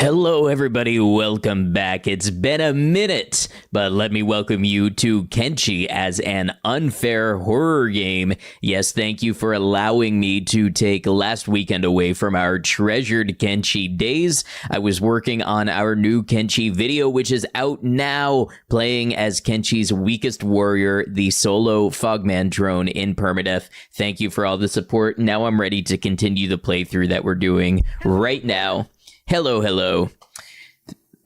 Hello, everybody. Welcome back. It's been a minute, but let me welcome you to Kenshi as an unfair horror game. Yes, thank you for allowing me to take last weekend away from our treasured Kenshi days. I was working on our new Kenshi video, which is out now, playing as Kenshi's weakest warrior, the solo Fogman drone in Permadeath. Thank you for all the support. Now I'm ready to continue the playthrough that we're doing right now. Hello.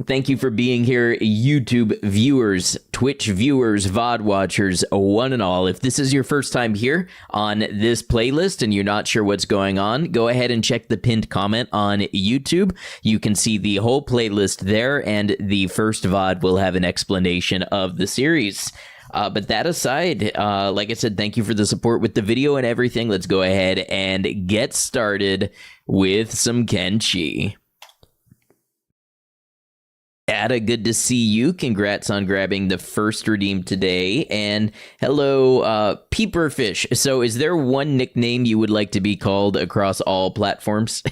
Thank you for being here, YouTube viewers, Twitch viewers, VOD watchers, one and all. If this is your first time here on this playlist and you're not sure what's going on, go ahead and check the pinned comment on YouTube. You can see the whole playlist there, and the first VOD will have an explanation of the series. But that aside, like I said, thank you for the support with the video and everything. Let's go ahead and get started with some Kenshi. Ada, good to see you. Congrats on grabbing the first redeem today. And hello, Peeperfish. So is there one nickname you would like to be called across all platforms?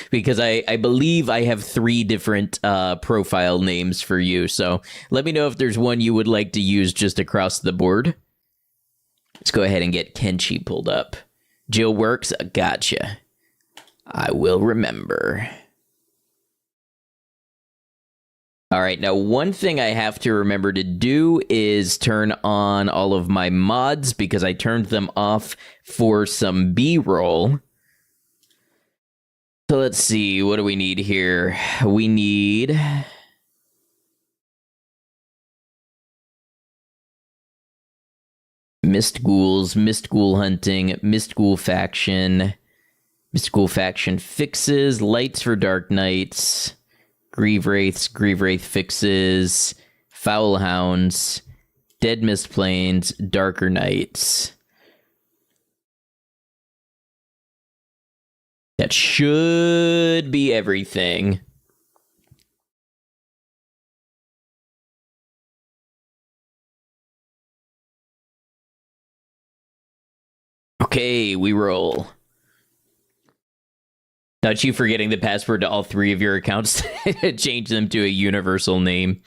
Because I believe I have 3 different profile names for you. So let me know if there's one you would like to use just across the board. Let's go ahead and get Kenshi pulled up. Jill Works, gotcha. I will remember. All right, now one thing I have to remember to do is turn on all of my mods because I turned them off for some B-roll. So let's see, what do we need here? We need... Mist Ghouls, Mist Ghoul Hunting, Mist Ghoul Faction, Mist Ghoul Faction Fixes, Lights for Dark Nights... Grieve Wraiths, Grieve Wraith Fixes, Foul Hounds, Dead Mist Plains, Darker Nights. That should be everything. Okay, we roll. Not you forgetting the password to all 3 of your accounts. Change them to a universal name.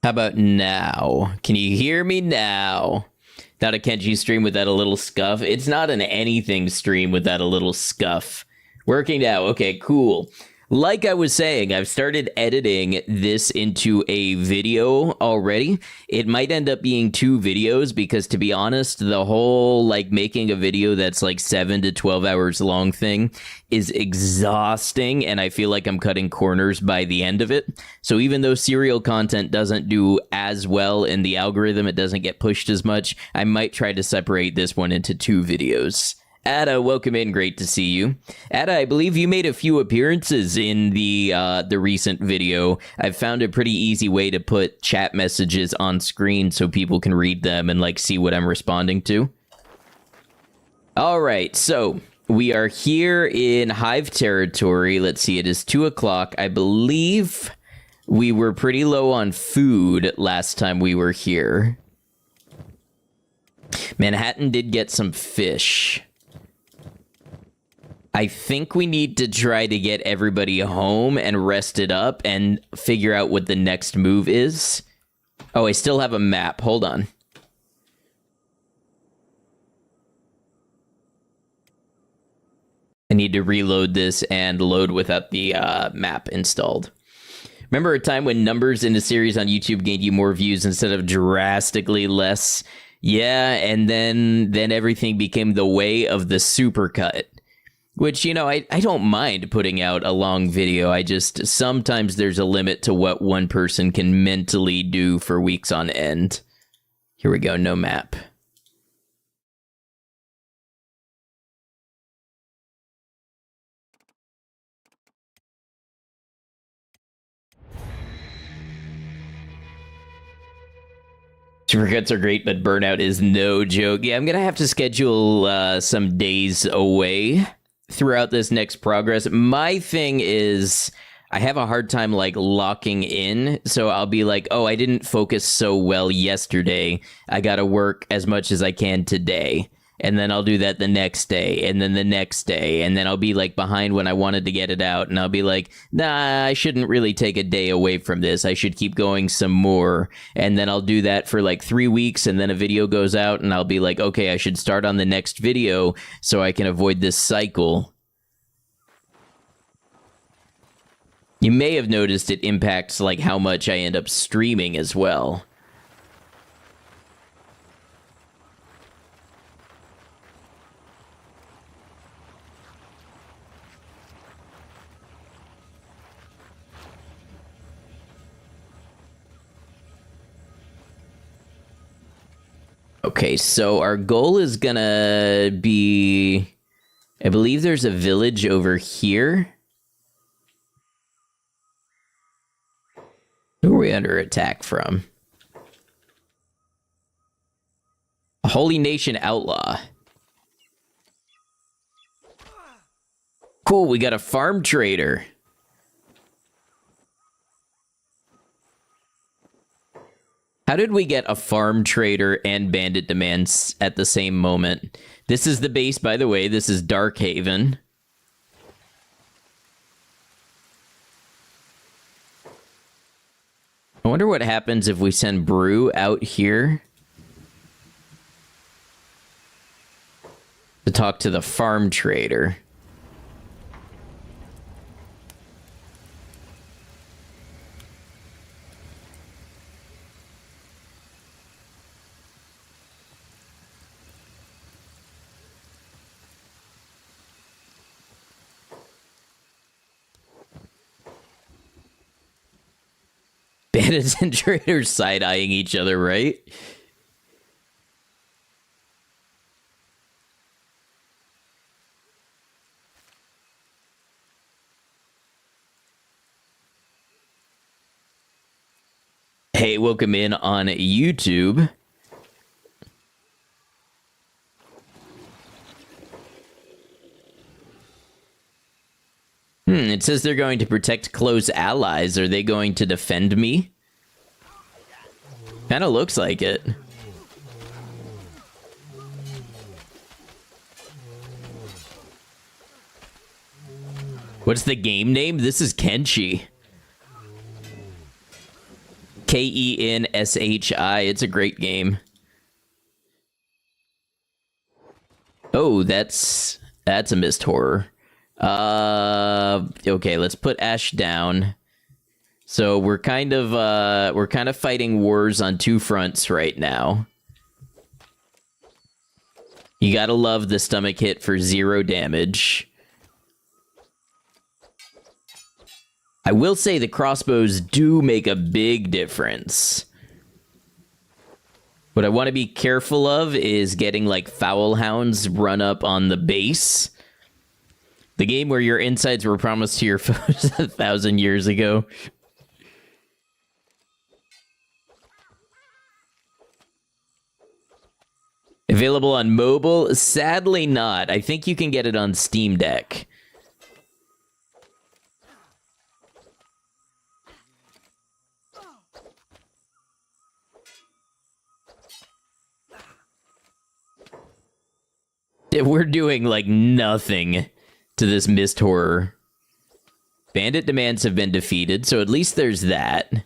How about now? Can you hear me now? Not a Kenshi stream without a little scuff. It's not an anything stream without a little scuff. Working now. Okay, cool. Like I was saying, I've started editing this into a video already. It might end up being 2 videos because, to be honest, the whole making a video that's 7 to 12 hours long thing is exhausting, and I feel like I'm cutting corners by the end of it. So even though serial content doesn't do as well in the algorithm, it doesn't get pushed as much, I might try to separate this one into 2 videos. Ada, welcome in. Great to see you. Ada, I believe you made a few appearances in the recent video. I've found a pretty easy way to put chat messages on screen so people can read them and see what I'm responding to. All right, so we are here in Hive territory. Let's see, it is 2 o'clock. I believe we were pretty low on food last time we were here. Manhattan did get some fish. I think we need to try to get everybody home and rested up and figure out what the next move is. Oh, I still have a map. Hold on. need to reload this and load without the map installed. Remember a time when numbers in a series on YouTube gained you more views instead of drastically less? Yeah, and then everything became the way of the supercut. Which, you know, I don't mind putting out a long video. I just, sometimes there's a limit to what one person can mentally do for weeks on end. Here we go, no map. Supercuts are great, but burnout is no joke. Yeah, I'm going to have to schedule some days away throughout this next progress. My thing is, I have a hard time, like, locking in. So I'll be like, oh, I didn't focus so well yesterday. I got to work as much as I can today. And then I'll do that the next day, and then the next day, and then I'll be like behind when I wanted to get it out, and I'll be like, nah, I shouldn't really take a day away from this. I should keep going some more. And then I'll do that for like 3 weeks, and then a video goes out, and I'll be like, okay, I should start on the next video so I can avoid this cycle. You may have noticed it impacts like how much I end up streaming as well. Okay, so our goal is gonna be... I believe there's a village over here. Who are we under attack from? A Holy Nation outlaw. Cool, we got a farm trader. How did we get a farm trader and bandit demands at the same moment? This is the base, by the way. This is Darkhaven. I wonder what happens if we send Brew out here to talk to the farm trader. Bandits and traders side-eyeing each other, right? Hey, welcome in on YouTube. It says they're going to protect close allies. Are they going to defend me? Kind of looks like it. What's the game name? This is Kenshi. Kenshi. It's a great game. Oh, that's a mist horror. Okay, let's put Ash down. So we're kind of fighting wars on two fronts right now. You gotta love the stomach hit for 0 damage. I will say the crossbows do make a big difference. What I want to be careful of is getting like foul hounds run up on the base. The game where your insides were promised to your foes 1,000 years ago. Available on mobile? Sadly not. I think you can get it on Steam Deck. We're doing, like, nothing to this mist horror. Bandit demands have been defeated, so at least there's that.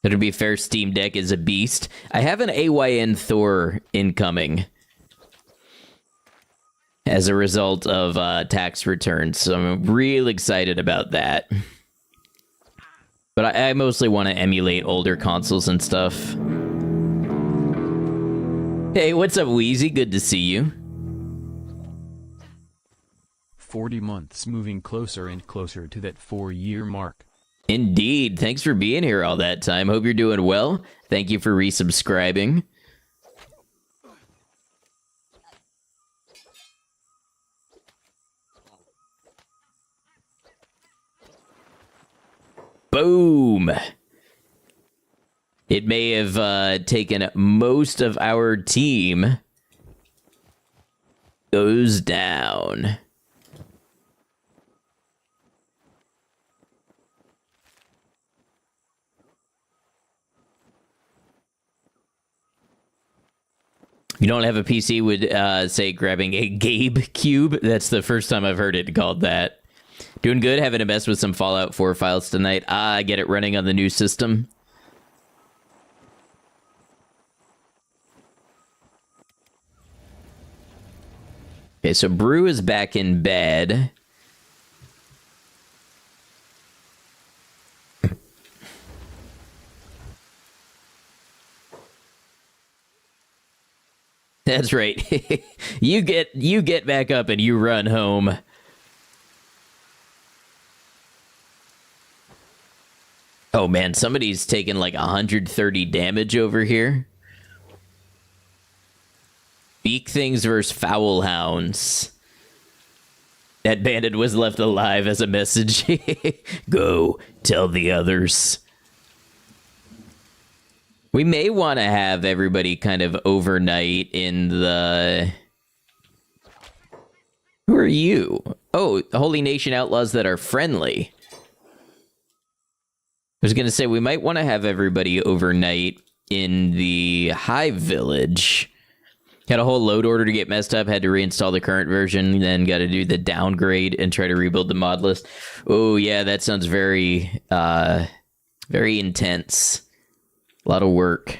But to be fair, Steam Deck is a beast. I have an AYN Thor incoming as a result of tax returns, so I'm real excited about that. But I mostly want to emulate older consoles and stuff. Hey, what's up, Wheezy? Good to see you. 40 months, moving closer and closer to that 4-year mark. Indeed. Thanks for being here all that time. Hope you're doing well. Thank you for resubscribing. Boom. It may have taken most of our team. Goes down. You don't have a PC would say grabbing a Gabe cube. That's the first time I've heard it called that. Doing good, having to mess with some Fallout 4 files tonight. I get it running on the new system. Okay, so Brew is back in bed. That's right. you get back up and you run home. Oh man, somebody's taking like 130 damage over here. Beak things versus foul hounds. That bandit was left alive as a message. Go tell the others. We may want to have everybody kind of overnight in the... Who are you? Oh, the Holy Nation outlaws that are friendly. I was going to say, we might want to have everybody overnight in the Hive Village. Had a whole load order to get messed up, had to reinstall the current version, then got to do the downgrade and try to rebuild the mod list. Oh, yeah, that sounds very, very intense. A lot of work.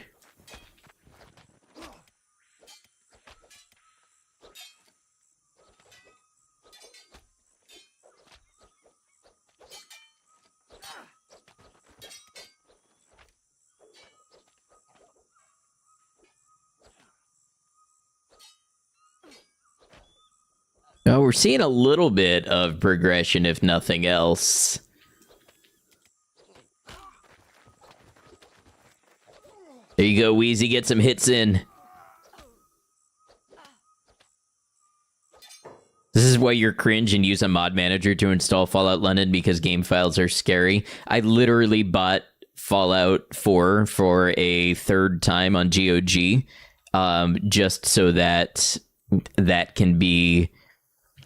Oh, we're seeing a little bit of progression, if nothing else. There you go, Wheezy. Get some hits in. This is why you're cringe and use a mod manager to install Fallout London, because game files are scary. I literally bought Fallout 4 for a third time on GOG, just so that that can be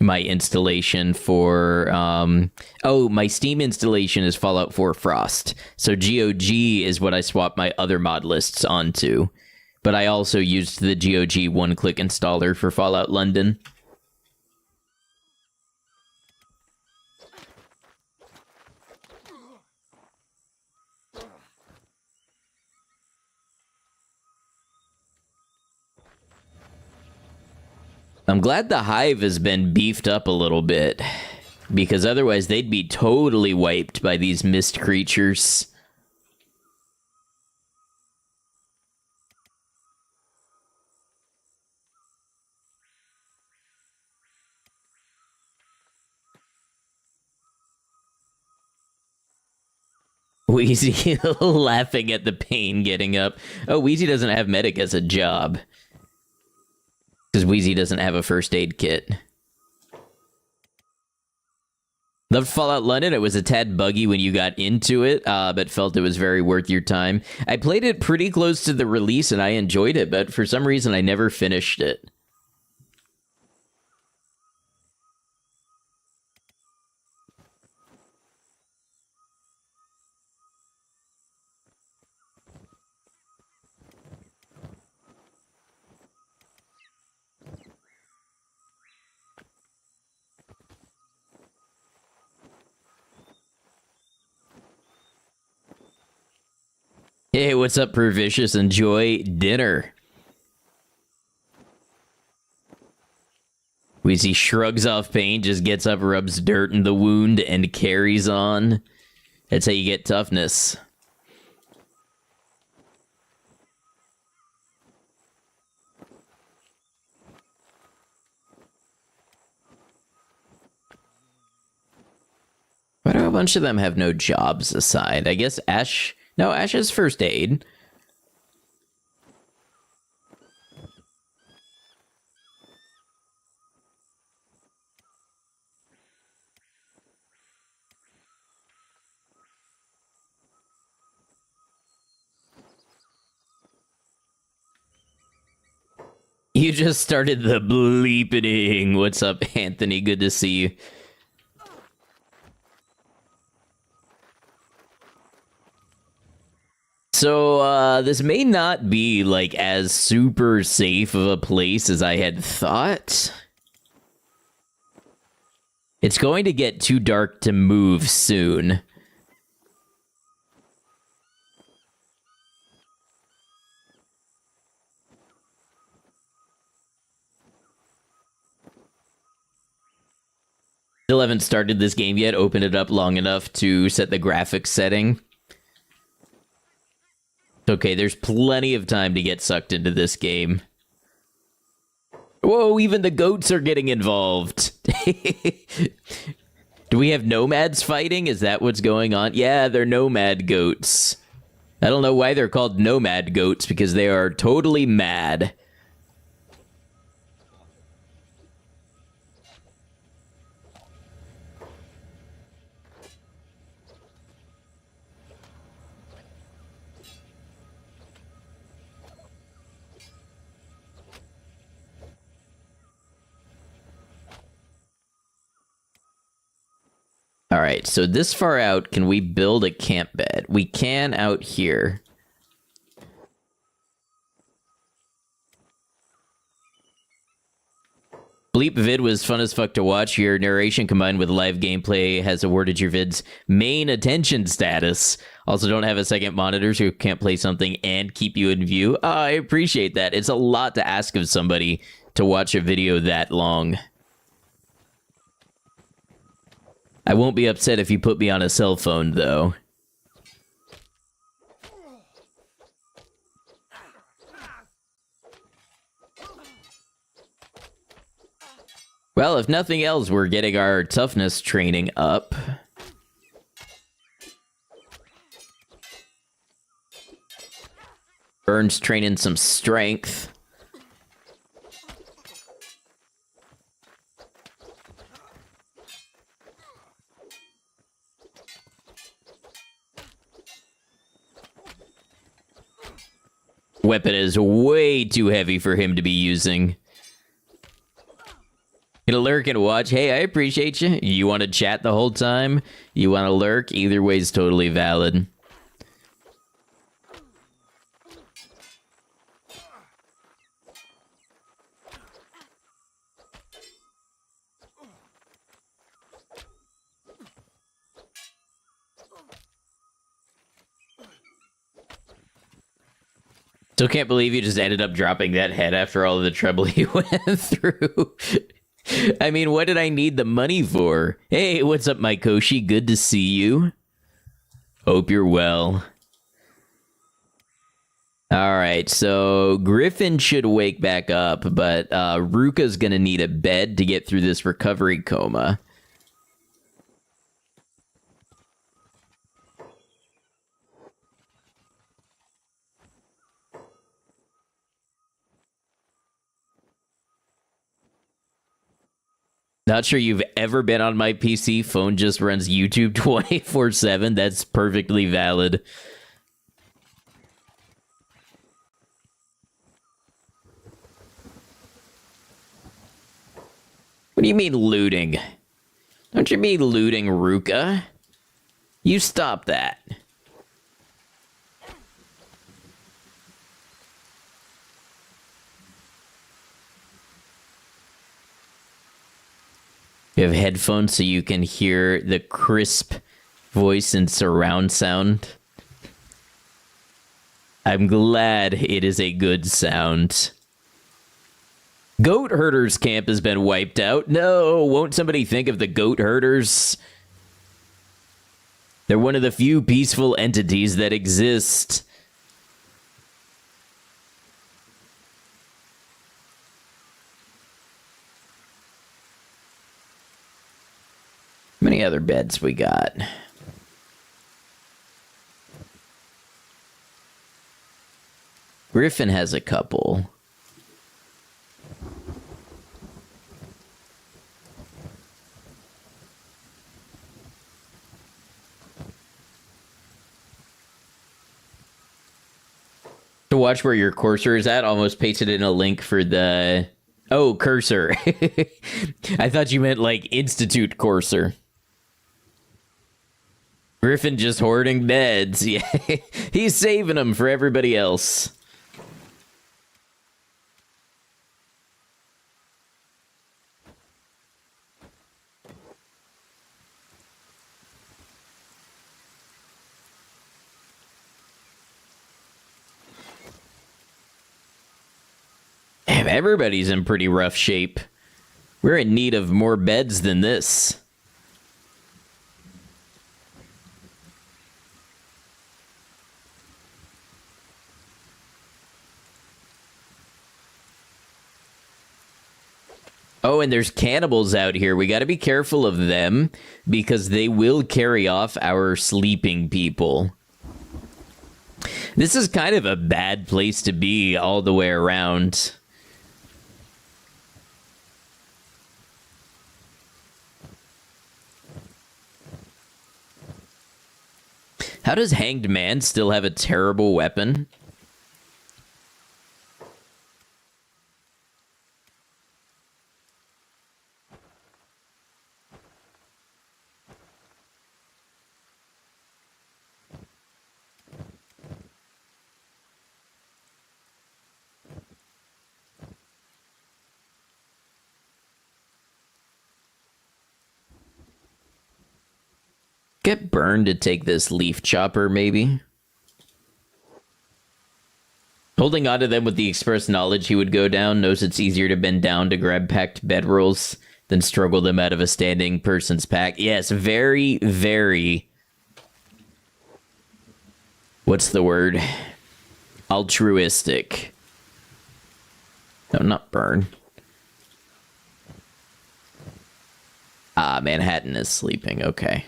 my installation for... my Steam installation is Fallout 4 Frost. So GOG is what I swap my other mod lists onto. But I also used the GOG one-click installer for Fallout London. I'm glad the Hive has been beefed up a little bit, because otherwise they'd be totally wiped by these mist creatures. Wheezy laughing at the pain getting up. Oh, Wheezy doesn't have medic as a job. Because Wheezy doesn't have a first aid kit. Loved Fallout London. It was a tad buggy when you got into it, but felt it was very worth your time. I played it pretty close to the release and I enjoyed it, but for some reason I never finished it. Hey, what's up, Pervicious? Enjoy dinner. Wheezy shrugs off pain, just gets up, rubs dirt in the wound, and carries on. That's how you get toughness. Why do a bunch of them have no jobs assigned? I guess Ash... No, Ash has first aid. You just started the bleeping. What's up, Anthony? Good to see you. So, this may not be, like, as super safe of a place as I had thought. It's going to get too dark to move soon. Still haven't started this game yet. Opened it up long enough to set the graphics setting. Okay, there's plenty of time to get sucked into this game. Whoa, even the goats are getting involved. Do we have nomads fighting? Is that what's going on? Yeah, they're nomad goats. I don't know why they're called nomad goats, because they are totally mad. All right, so this far out, can we build a camp bed? We can out here. Bleep vid was fun as fuck to watch. Your narration combined with live gameplay has awarded your vids main attention status. Also don't have a second monitor so you can't play something and keep you in view. I appreciate that. It's a lot to ask of somebody to watch a video that long. I won't be upset if you put me on a cell phone, though. Well, if nothing else, we're getting our toughness training up. Burns training some strength. Weapon is way too heavy for him to be using. Gonna lurk and watch. Hey, I appreciate you. You want to chat the whole time? You want to lurk? Either way is totally valid. Still can't believe you just ended up dropping that head after all of the trouble you went through. I mean, what did I need the money for? Hey, what's up, my Koshi? Good to see you. Hope you're well. Alright, so Griffin should wake back up, but Ruka's gonna need a bed to get through this recovery coma. Not sure you've ever been on my PC. Phone just runs YouTube 24/7. That's perfectly valid. What do you mean looting? Don't you mean looting, Ruka? You stop that. You have headphones so you can hear the crisp voice and surround sound. I'm glad it is a good sound. Goat herders camp has been wiped out. No, won't somebody think of the goat herders? They're one of the few peaceful entities that exist. How many other beds we got? Griffin has a couple. To watch where your cursor is at, almost pasted in a link for the... Oh, cursor. I thought you meant like Institute cursor. Griffin just hoarding beds. Yeah, he's saving them for everybody else. Everybody's in pretty rough shape. We're in need of more beds than this. Oh, and there's cannibals out here. We got to be careful of them because they will carry off our sleeping people. This is kind of a bad place to be all the way around. How does Hanged Man still have a terrible weapon? Get burned to take this leaf chopper, maybe? Holding onto them with the express knowledge he would go down, knows it's easier to bend down to grab packed bedrolls than struggle them out of a standing person's pack. Yes, very, very... What's the word? Altruistic. No, not burn. Ah, Manhattan is sleeping, okay.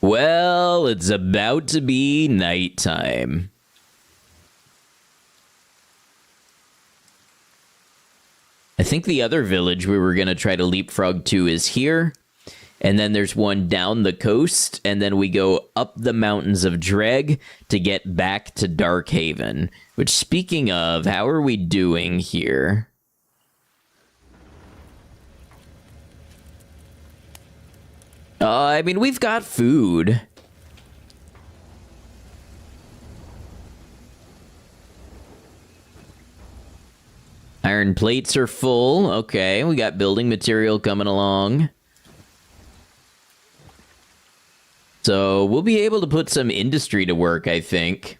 Well, it's about to be nighttime. I think the other village we were going to try to leapfrog to is here. And then there's one down the coast. And then we go up the mountains of Dreg to get back to Darkhaven. Which, speaking of, how are we doing here? I mean, we've got food. Iron plates are full. Okay, we got building material coming along. So we'll be able to put some industry to work, I think.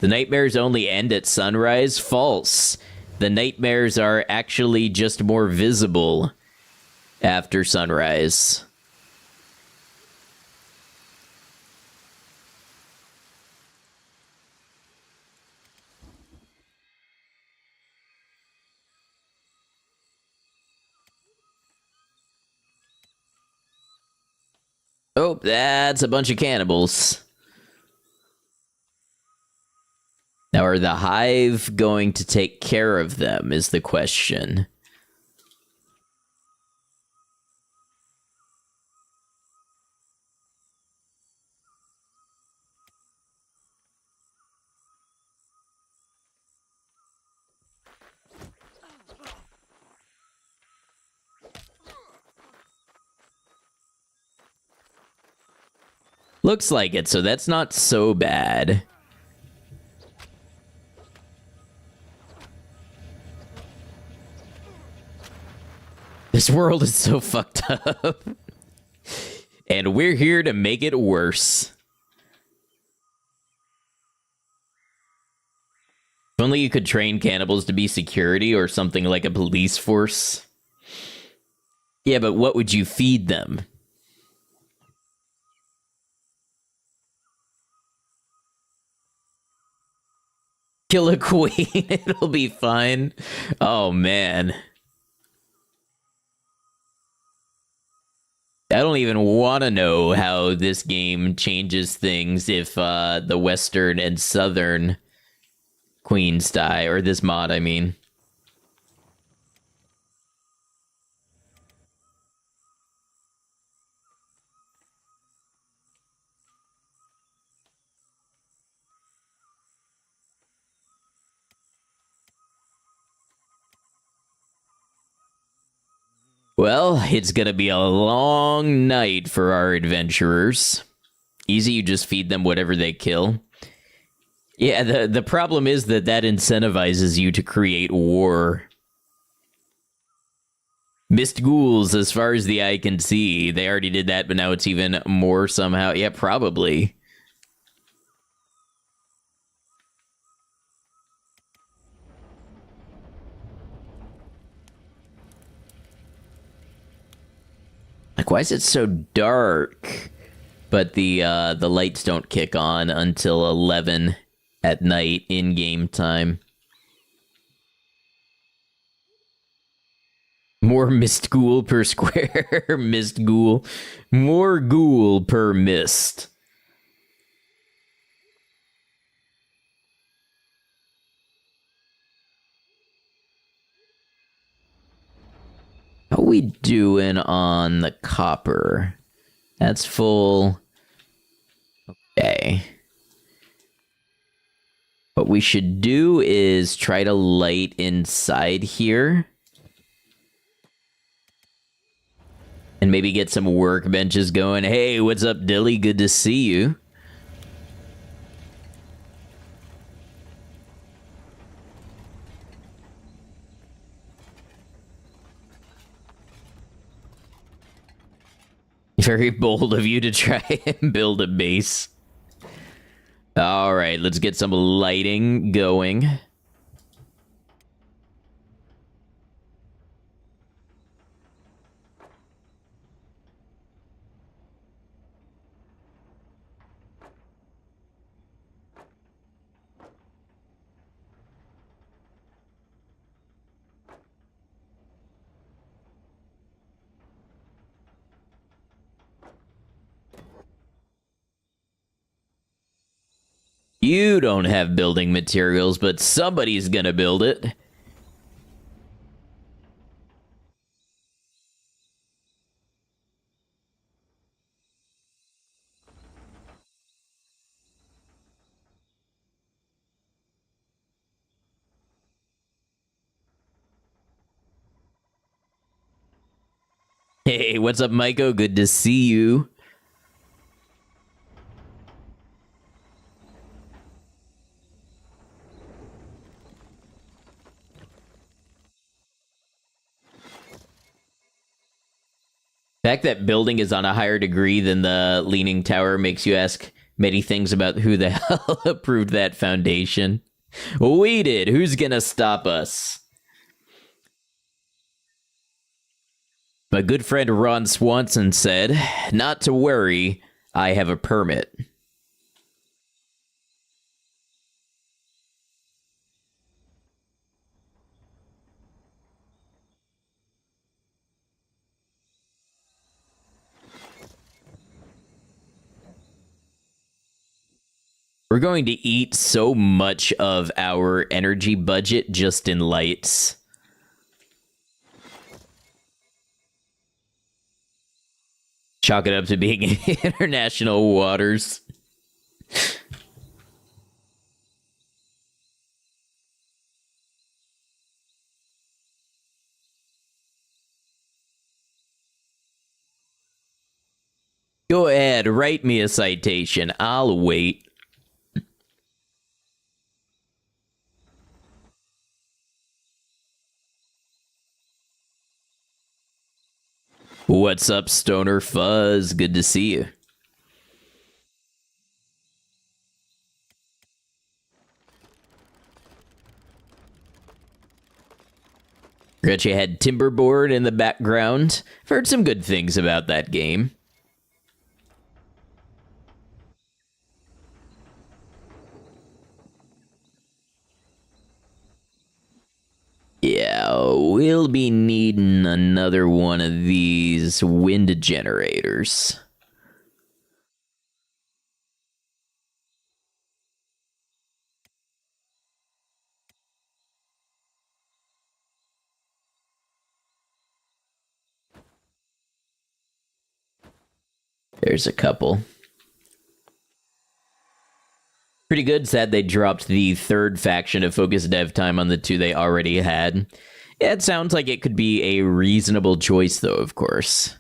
The nightmares only end at sunrise. False. The nightmares are actually just more visible after sunrise. Oh, that's a bunch of cannibals. Now, are the Hive going to take care of them, is the question. Looks like it, so that's not so bad. This world is so fucked up. And we're here to make it worse. If only you could train cannibals to be security or something like a police force. Yeah, but what would you feed them? Kill a queen, it'll be fine. Oh, man. I don't even want to know how this game changes things if the western and southern queens die, or this mod, I mean. Well, it's gonna be a long night for our adventurers. Easy, you just feed them whatever they kill. Yeah, the problem is that incentivizes you to create war. Mist ghouls, as far as the eye can see. They already did that, but now it's even more somehow. Yeah, probably. Like, why is it so dark? But the lights don't kick on until 11 at night in game time. More mist ghoul per square. Mist ghoul. More ghoul per mist. How we doing on the copper? That's full. Okay. What we should do is try to light inside here. And maybe get some workbenches going. Hey, what's up, Dilly? Good to see you. Very bold of you to try and build a base. All right, let's get some lighting going. You don't have building materials, but somebody's gonna build it. Hey, what's up, Maiko? Good to see you. The fact that building is on a higher degree than the Leaning Tower makes you ask many things about who the hell approved that foundation. We did. Who's gonna stop us? My good friend Ron Swanson said, not to worry, I have a permit. We're going to eat so much of our energy budget just in lights. Chalk it up to being in international waters. Go ahead, write me a citation. I'll wait. What's up, Stoner Fuzz? Good to see you. Forgot you had Timberboard in the background. I've heard some good things about that game. Yeah, we'll be needing another one of these wind generators. There's a couple. Pretty good. Sad they dropped the third faction to focus dev time on the two they already had. Yeah, it sounds like it could be a reasonable choice, though, of course.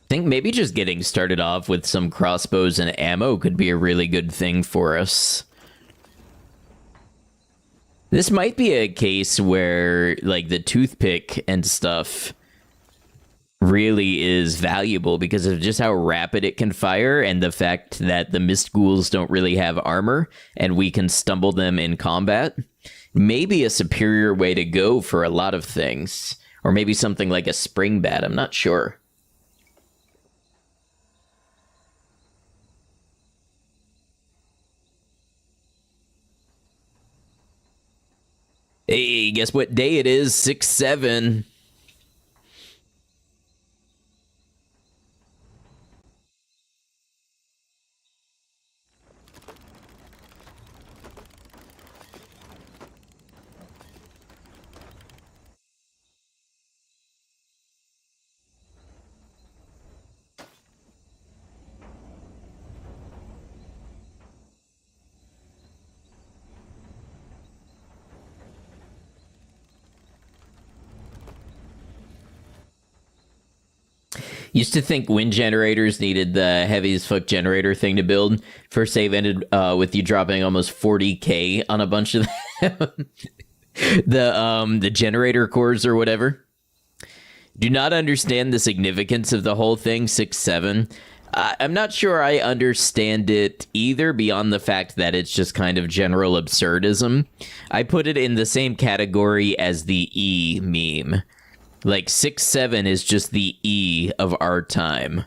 I think maybe just getting started off with some crossbows and ammo could be a really good thing for us. This might be a case where, like, the toothpick and stuff really is valuable because of just how rapid it can fire and the fact that the mist ghouls don't really have armor and we can stumble them in combat. Maybe a superior way to go for a lot of things. Or maybe something like a spring bat, I'm not sure. Hey, guess what day it is? 6/7. Used to think wind generators needed the heavy as fuck generator thing to build. First save ended with you dropping almost 40k on a bunch of them. The generator cores or whatever. Do not understand the significance of the whole thing. 6/7. I'm not sure I understand it either, beyond the fact that it's just kind of general absurdism. I put it in the same category as the E meme. Like, 6/7 is just the E of our time.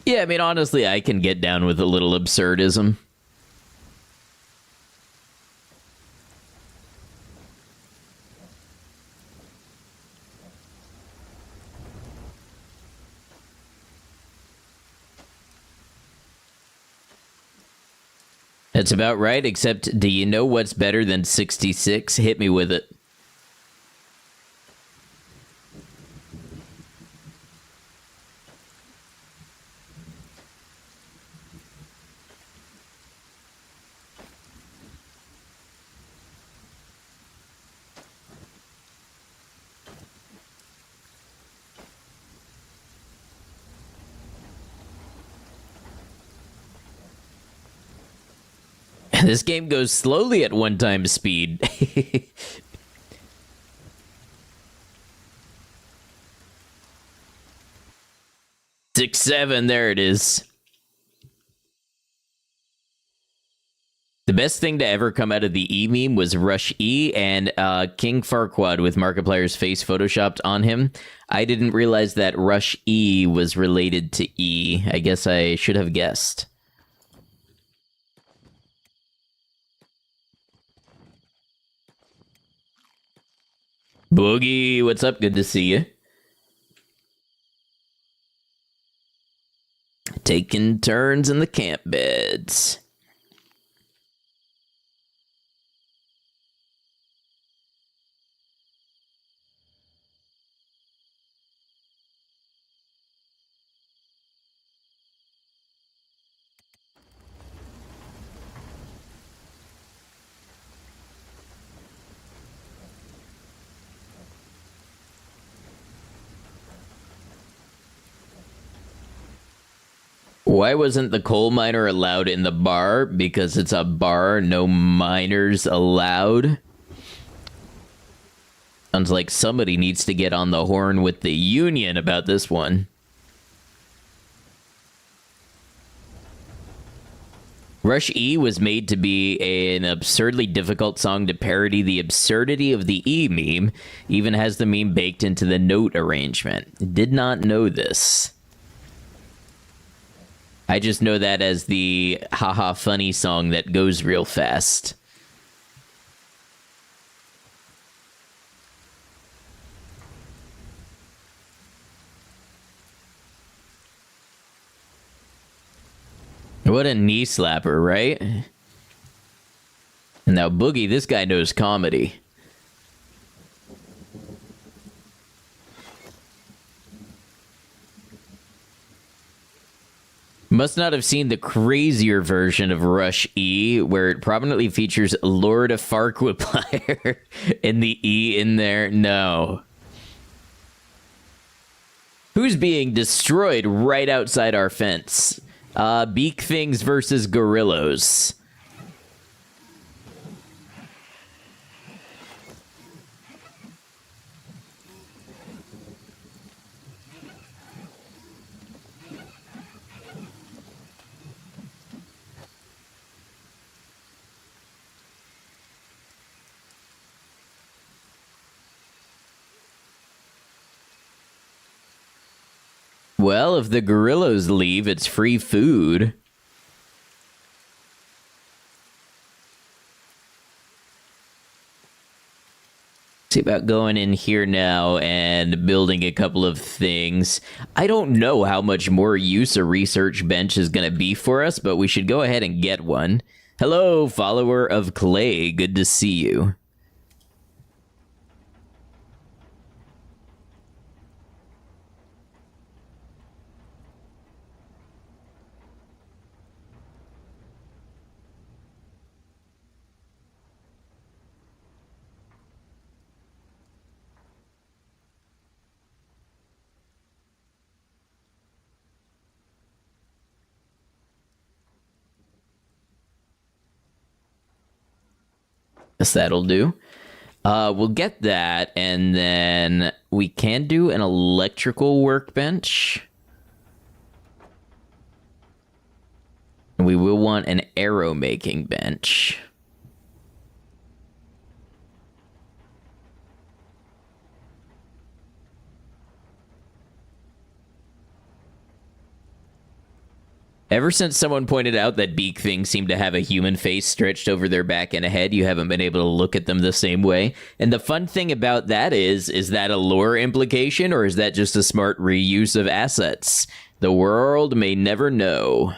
Yeah, I mean, honestly, I can get down with a little absurdism. That's about right, except do you know what's better than 66? Hit me with it. This game goes slowly at 1x speed. 6-7, there it is. The best thing to ever come out of the E meme was Rush E and King Farquaad with Markiplier's face photoshopped on him. I didn't realize that Rush E was related to E. I guess I should have guessed. Boogie, what's up? Good to see you. Taking turns in the camp beds. Why wasn't the coal miner allowed in the bar? Because it's a bar, no miners allowed. Sounds like somebody needs to get on the horn with the union about this one. Rush E was made to be an absurdly difficult song to parody the absurdity of the E meme, even has the meme baked into the note arrangement. Did not know this. I just know that as the haha funny song that goes real fast. What a knee slapper, right? And now Boogie, this guy knows comedy. Must not have seen the crazier version of Rush E, where it prominently features Lord of Farquaad and the E in there. No. Who's being destroyed right outside our fence? Beak Things versus Gorillos. Well, if the gorillas leave, it's free food. See about going in here now and building a couple of things. I don't know how much more use a research bench is going to be for us, but we should go ahead and get one. Hello, follower of Clay. Good to see you. Guess that'll do. We'll get that, and then we can do an electrical workbench. We will want an arrow making bench. Ever since someone pointed out that beak things seem to have a human face stretched over their back and a head, you haven't been able to look at them the same way. And the fun thing about that is that a lore implication, or is that just a smart reuse of assets? The world may never know.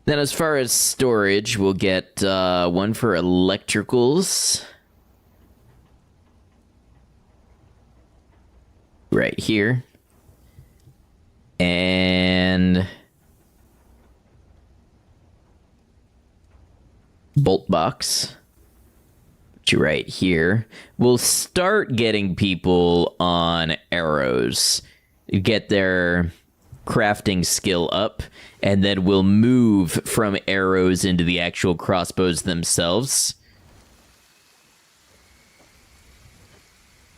Then as far as storage, we'll get one for electricals. Right here. And bolt box, put you right here. We'll start getting people on arrows. You get their crafting skill up, and then we'll move from arrows into the actual crossbows themselves.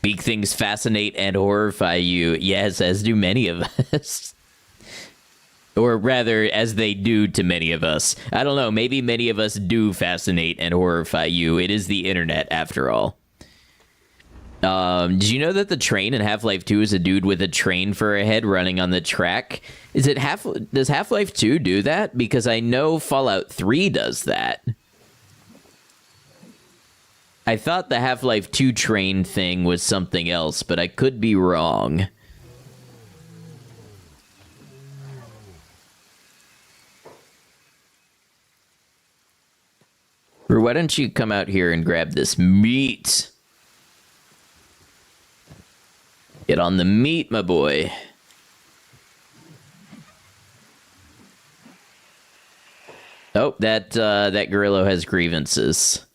Big things fascinate and horrify you. Yes, as do many of us. Or rather, as they do to many of us. I don't know, maybe many of us do fascinate and horrify you. It is the internet, after all. Did you know that the train in Half-Life 2 is a dude with a train for a head running on the track? Does Half-Life 2 do that? Because I know Fallout 3 does that. I thought the Half-Life 2 train thing was something else, but I could be wrong. Or why don't you come out here and grab this meat? Get on the meat, my boy. Oh, that gorilla has grievances.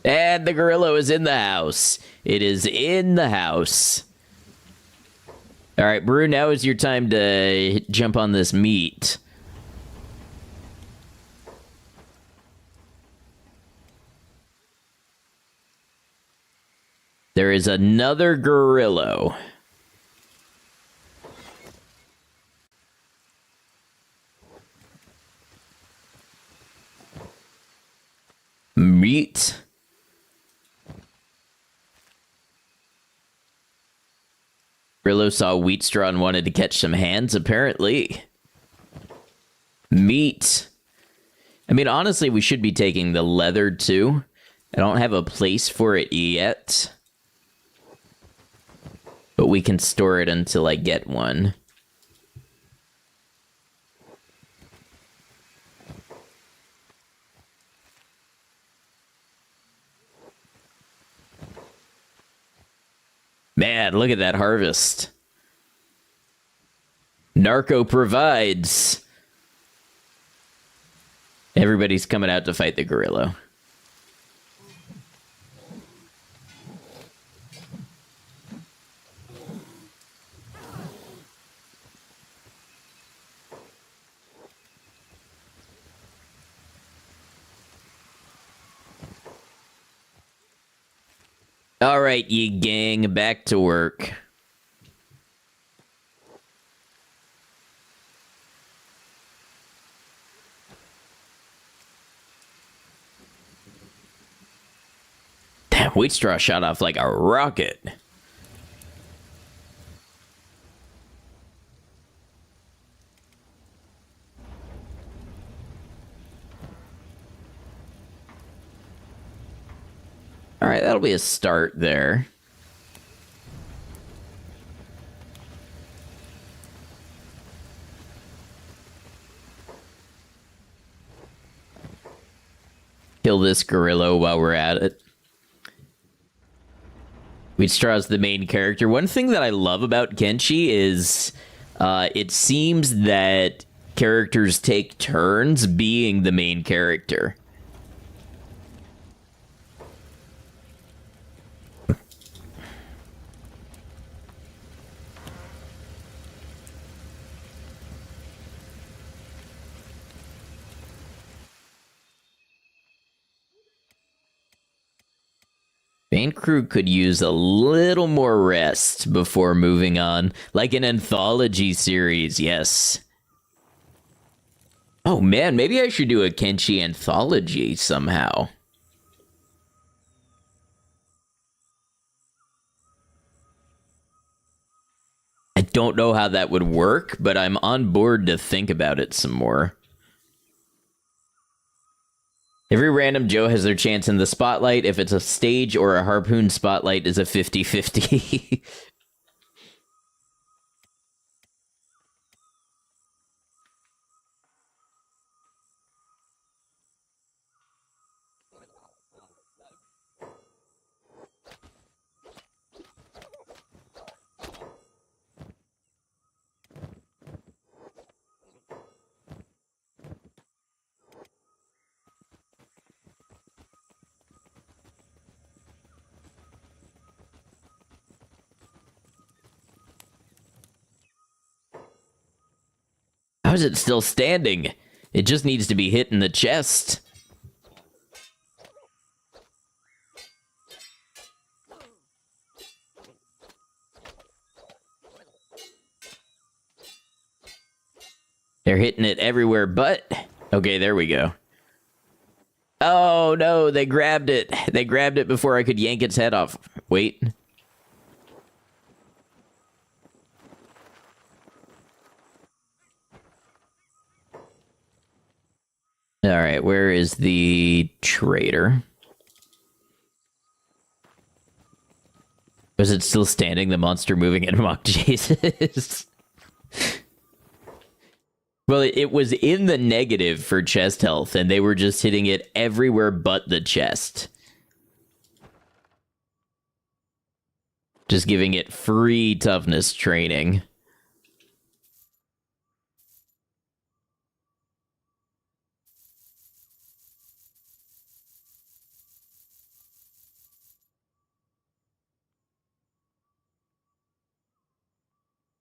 And the gorilla is in the house. It is in the house. All right, Brew, now is your time to jump on this meat. There is another gorilla. Meat. Grillo saw wheat straw and wanted to catch some hands, apparently. Meat. I mean, honestly, we should be taking the leather, too. I don't have a place for it yet. But we can store it until I get one. Man, look at that harvest. Narco provides. Everybody's coming out to fight the gorilla. All right, ye gang, back to work. Damn, wheat straw shot off like a rocket. All right, that'll be a start there. Kill this gorilla while we're at it. Wheatstraw's the main character. One thing that I love about Kenshi is it seems that characters take turns being the main character. Main crew could use a little more rest before moving on. Like an anthology series, yes. Oh man, maybe I should do a Kenshi anthology somehow. I don't know how that would work, but I'm on board to think about it some more. Every random Joe has their chance in the spotlight. If it's a stage or a harpoon spotlight is a 50-50. How is it still standing? It just needs to be hit in the chest. They're hitting it everywhere but... Okay, there we go. Oh, no, they grabbed it. They grabbed it before I could yank its head off. Wait. All right, where is the traitor? Was it still standing? The monster moving in among Jesus. Well, it was in the negative for chest health, and they were just hitting it everywhere but the chest. Just giving it free toughness training.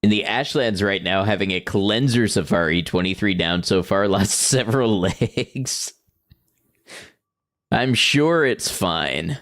In the Ashlands right now, having a cleanser safari, 23 down so far, lost several legs. I'm sure it's fine.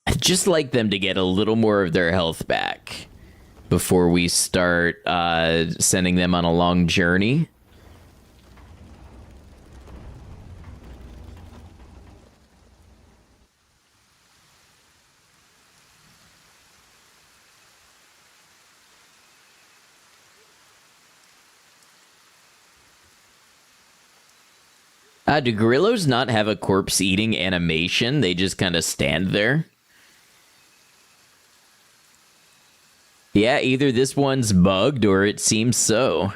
I'd just like them to get a little more of their health back before we start sending them on a long journey. Do gorillas not have a corpse-eating animation? They just kind of stand there? Yeah, either this one's bugged or it seems so.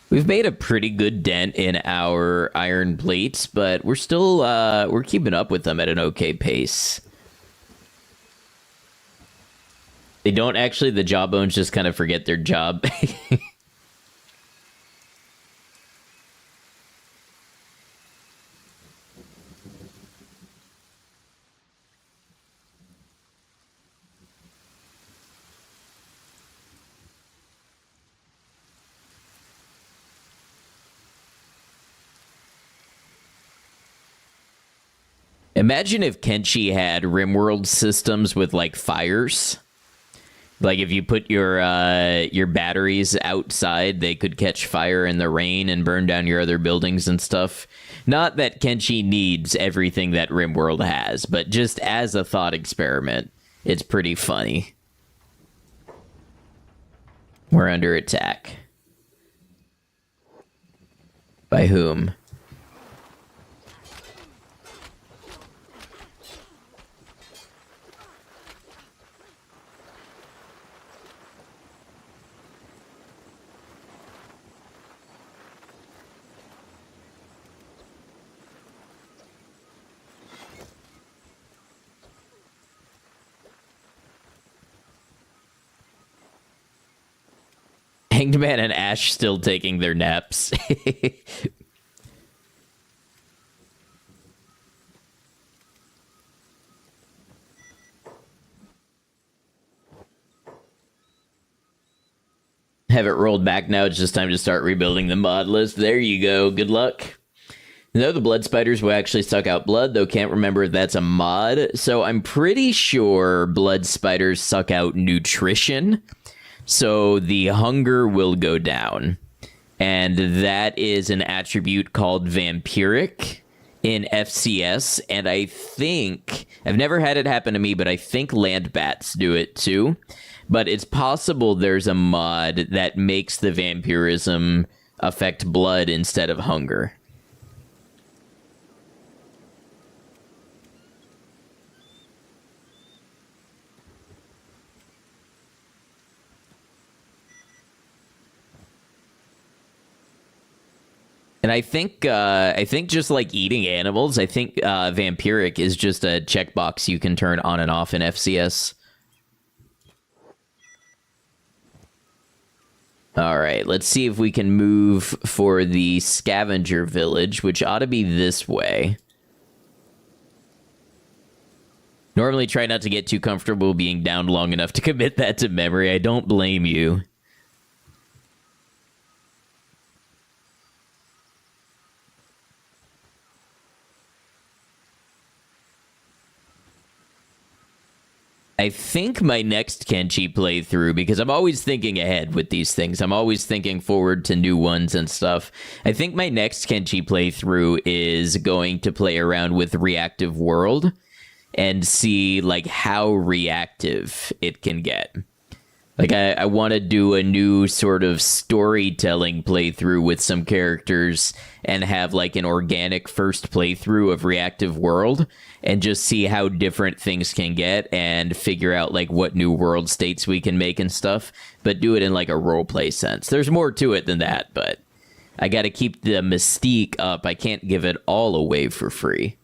We've made a pretty good dent in our iron plates, but we're still, we're keeping up with them at an okay pace. They don't actually, the jawbones just kind of forget their job. Imagine if Kenshi had RimWorld systems with, like, fires. Like, if you put your batteries outside, they could catch fire in the rain and burn down your other buildings and stuff. Not that Kenshi needs everything that RimWorld has, but just as a thought experiment, it's pretty funny. We're under attack. By whom? Hanged Man and Ash still taking their naps. Have it rolled back now. It's just time to start rebuilding the mod list. There you go. Good luck. No, the blood spiders will actually suck out blood, though can't remember if that's a mod. So I'm pretty sure blood spiders suck out nutrition. So the hunger will go down. And that is an attribute called vampiric in FCS. And I think, I've never had it happen to me, but I think land bats do it too. But it's possible there's a mod that makes the vampirism affect blood instead of hunger. And I think just like eating animals, I think vampiric is just a checkbox you can turn on and off in FCS. All right, let's see if we can move for the scavenger village, which ought to be this way. Normally try not to get too comfortable being down long enough to commit that to memory. I don't blame you. I think my next Kenshi playthrough, because I'm always thinking ahead with these things. I'm always thinking forward to new ones and stuff. I think my next Kenshi playthrough is going to play around with Reactive World and see like how reactive it can get. Like I want to do a new sort of storytelling playthrough with some characters and have like an organic first playthrough of Reactive World and just see how different things can get and figure out like what new world states we can make and stuff, but do it in like a roleplay sense. There's more to it than that, but I got to keep the mystique up. I can't give it all away for free.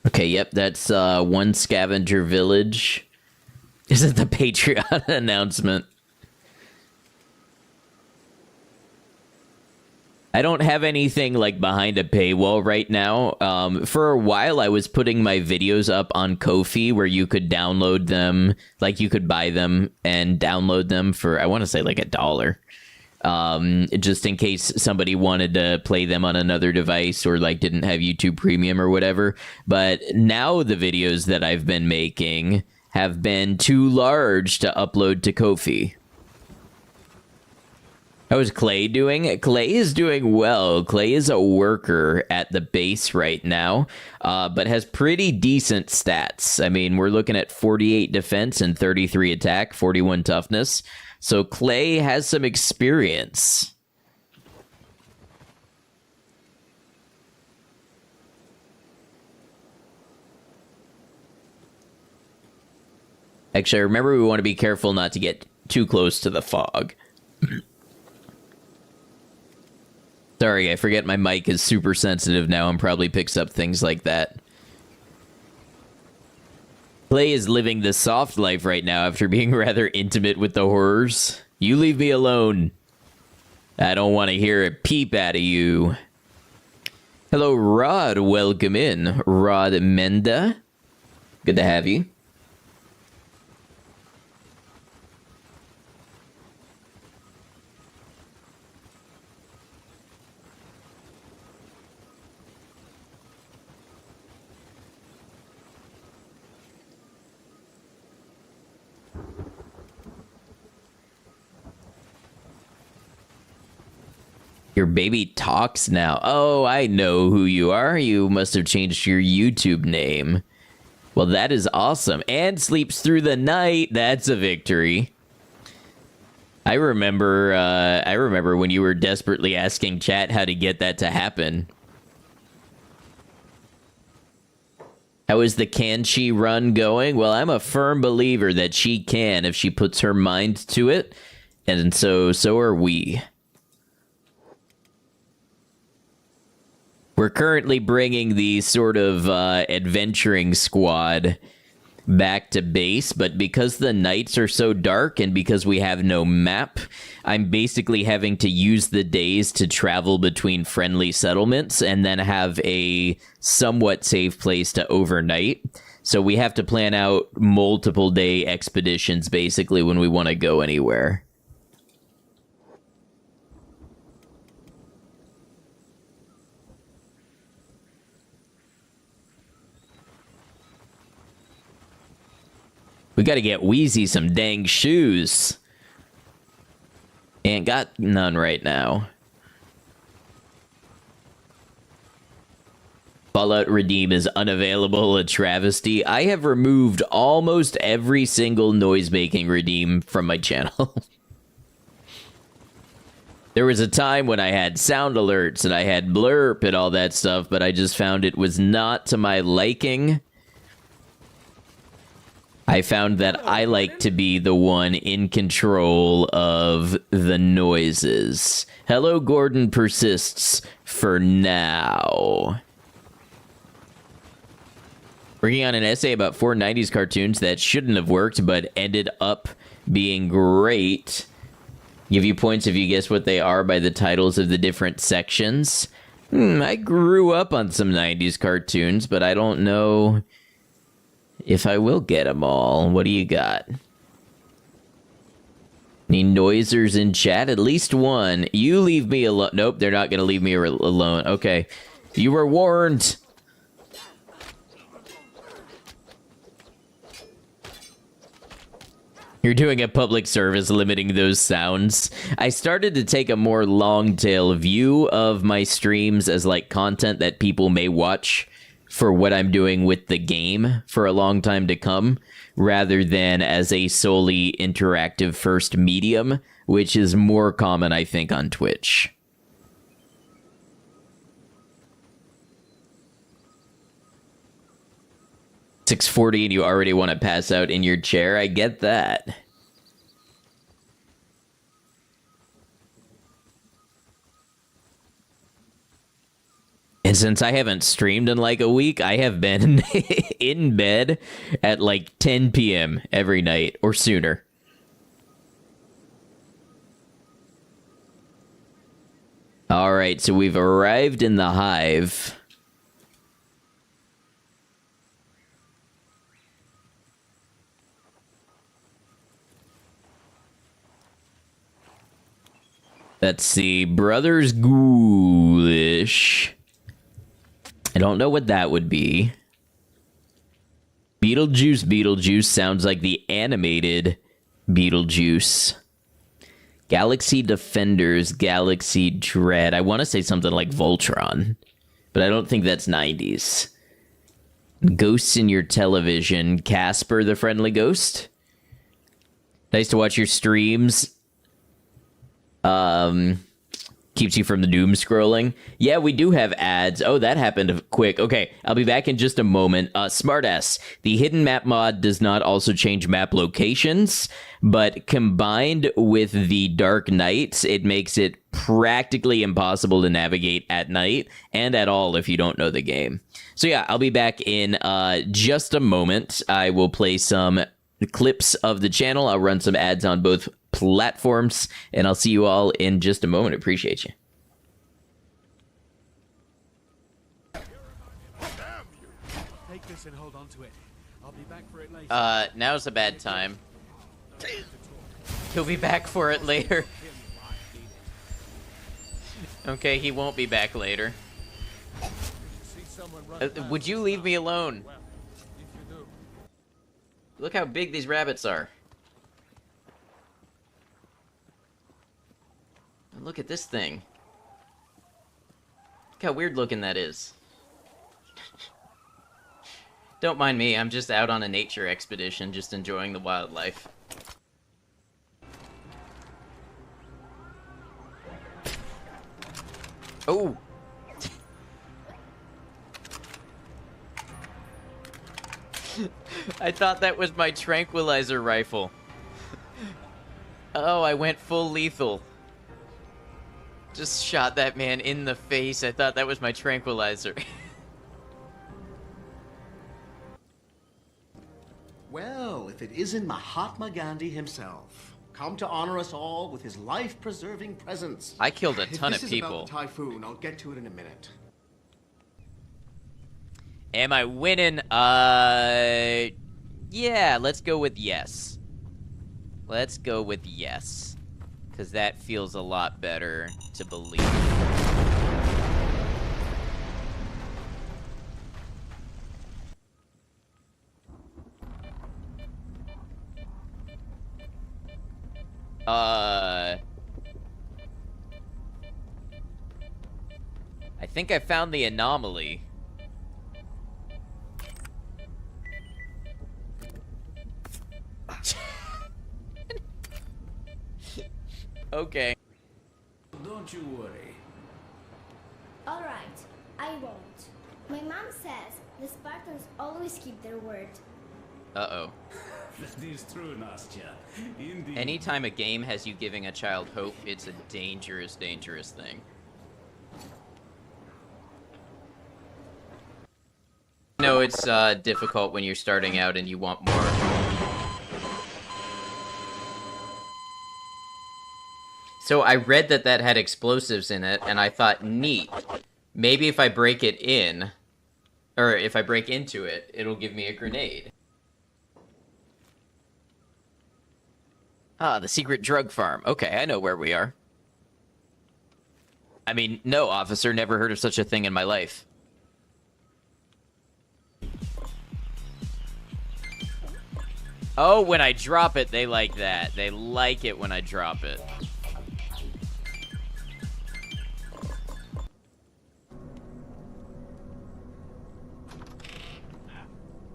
Okay, yep, that's one scavenger village. Is it the Patreon announcement? I don't have anything like behind a paywall right now. For a while, I was putting my videos up on Ko-fi where you could download them, like you could buy them and download them for, I want to say like $1. Just in case somebody wanted to play them on another device or like didn't have YouTube Premium or whatever. But now the videos that I've been making have been too large to upload to Ko-fi. How is Clay doing? Clay is doing well. Clay is a worker at the base right now, but has pretty decent stats. I mean, we're looking at 48 defense and 33 attack, 41 toughness. So Clay has some experience. Actually, I remember we want to be careful not to get too close to the fog. Sorry, I forget my mic is super sensitive now and probably picks up things like that. Clay is living the soft life right now after being rather intimate with the horrors. You leave me alone. I don't want to hear a peep out of you. Hello, Rod. Welcome in. Rod Menda. Good to have you. Your baby talks now. Oh, I know who you are. You must have changed your YouTube name. Well, that is awesome. And sleeps through the night. That's a victory. I remember when you were desperately asking chat how to get that to happen. How is the Kenshi run going? Well, I'm a firm believer that she can if she puts her mind to it. And so are we. We're currently bringing the sort of adventuring squad back to base, but because the nights are so dark and because we have no map, I'm basically having to use the days to travel between friendly settlements and then have a somewhat safe place to overnight. So we have to plan out multiple day expeditions, basically, when we want to go anywhere. We gotta get Wheezy some dang shoes. Ain't got none right now. Fallout Redeem is unavailable, a travesty. I have removed almost every single noise-making redeem from my channel. There was a time when I had sound alerts and I had blurp and all that stuff, but I just found it was not to my liking. I found that I like to be the one in control of the noises. Hello, Gordon persists for now. Working on an essay about 4 90s cartoons that shouldn't have worked, but ended up being great. Give you points if you guess what they are by the titles of the different sections. I grew up on some 90s cartoons, but I don't know if I will get them all. What do you got? Any noisers in chat? At least one. You leave me alone. Nope, they're not going to leave me alone. Okay. You were warned. You're doing a public service limiting those sounds. I started to take a more long tail view of my streams as like content that people may watch for what I'm doing with the game for a long time to come, rather than as a solely interactive first medium, which is more common, I think, on Twitch. $6:40 and you already want to pass out in your chair? I get that. And since I haven't streamed in like a week, I have been in bed at like 10 p.m. every night or sooner. All right, so we've arrived in the hive. Let's see, Brothers Ghoulish. I don't know what that would be. Beetlejuice sounds like the animated Beetlejuice. Galaxy Defenders, Galaxy Dread. I want to say something like Voltron, but I don't think that's 90s. Ghosts in your television. Casper the Friendly Ghost. Nice to watch your streams. Keeps you from the doom scrolling. Yeah, we do have ads. Oh, that happened quick. Okay, I'll be back in just a moment. Smartass, the hidden map mod does not also change map locations, but combined with the dark nights, it makes it practically impossible to navigate at night and at all if you don't know the game. So yeah, I'll be back in just a moment. I will play some clips of the channel. I'll run some ads on both platforms, and I'll see you all in just a moment. Appreciate you. Take this and hold on to it. I'll be back for it later. Now's a bad time. He'll be back for it later. Okay, he won't be back later. Would you leave me alone? Look how big these rabbits are. Look at this thing. Look how weird looking that is. Don't mind me, I'm just out on a nature expedition, just enjoying the wildlife. Oh! I thought that was my tranquilizer rifle. Oh, I went full lethal. Just shot that man in the face. I thought that was my tranquilizer. Well, if it isn't Mahatma Gandhi himself, come to honor us all with his life-preserving presence. I killed a ton of If this is people. about the typhoon, I'll get to it in a minute. Am I winning? Yeah, let's go with yes. Let's go with yes. Because that feels a lot better to believe. I think I found the anomaly. Okay. Don't you worry. All right, I won't. My mom says the Spartans always keep their word. Uh-oh. That is true, Nastya. Indeed. Anytime a game has you giving a child hope, it's a dangerous, dangerous thing. No, it's difficult when you're starting out and you want more. So I read that that had explosives in it, and I thought, neat. Maybe if I break it in, or if I break into it, it'll give me a grenade. Ah, the secret drug farm. Okay, I know where we are. I mean, no, officer, never heard of such a thing in my life. Oh, when I drop it, they like that. They like it when I drop it.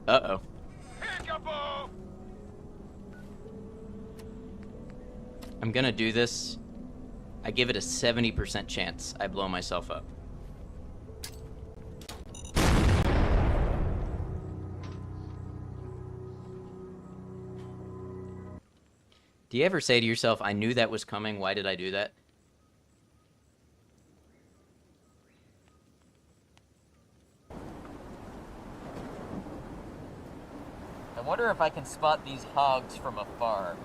Uh-oh. I'm gonna do this. I give it a 70% chance I blow myself up. Do you ever say to yourself, I knew that was coming, why did I do that? I wonder if I can spot these hogs from afar.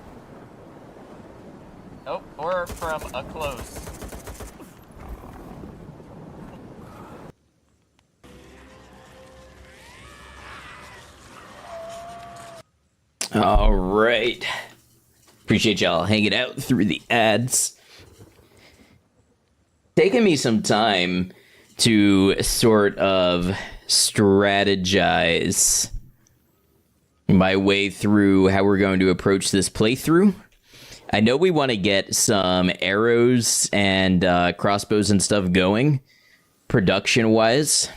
Oh, or from a close. All right. Appreciate y'all hanging out through the ads. Taking me some time to sort of strategize my way through how we're going to approach this playthrough. I know we want to get some arrows and crossbows and stuff going, production-wise.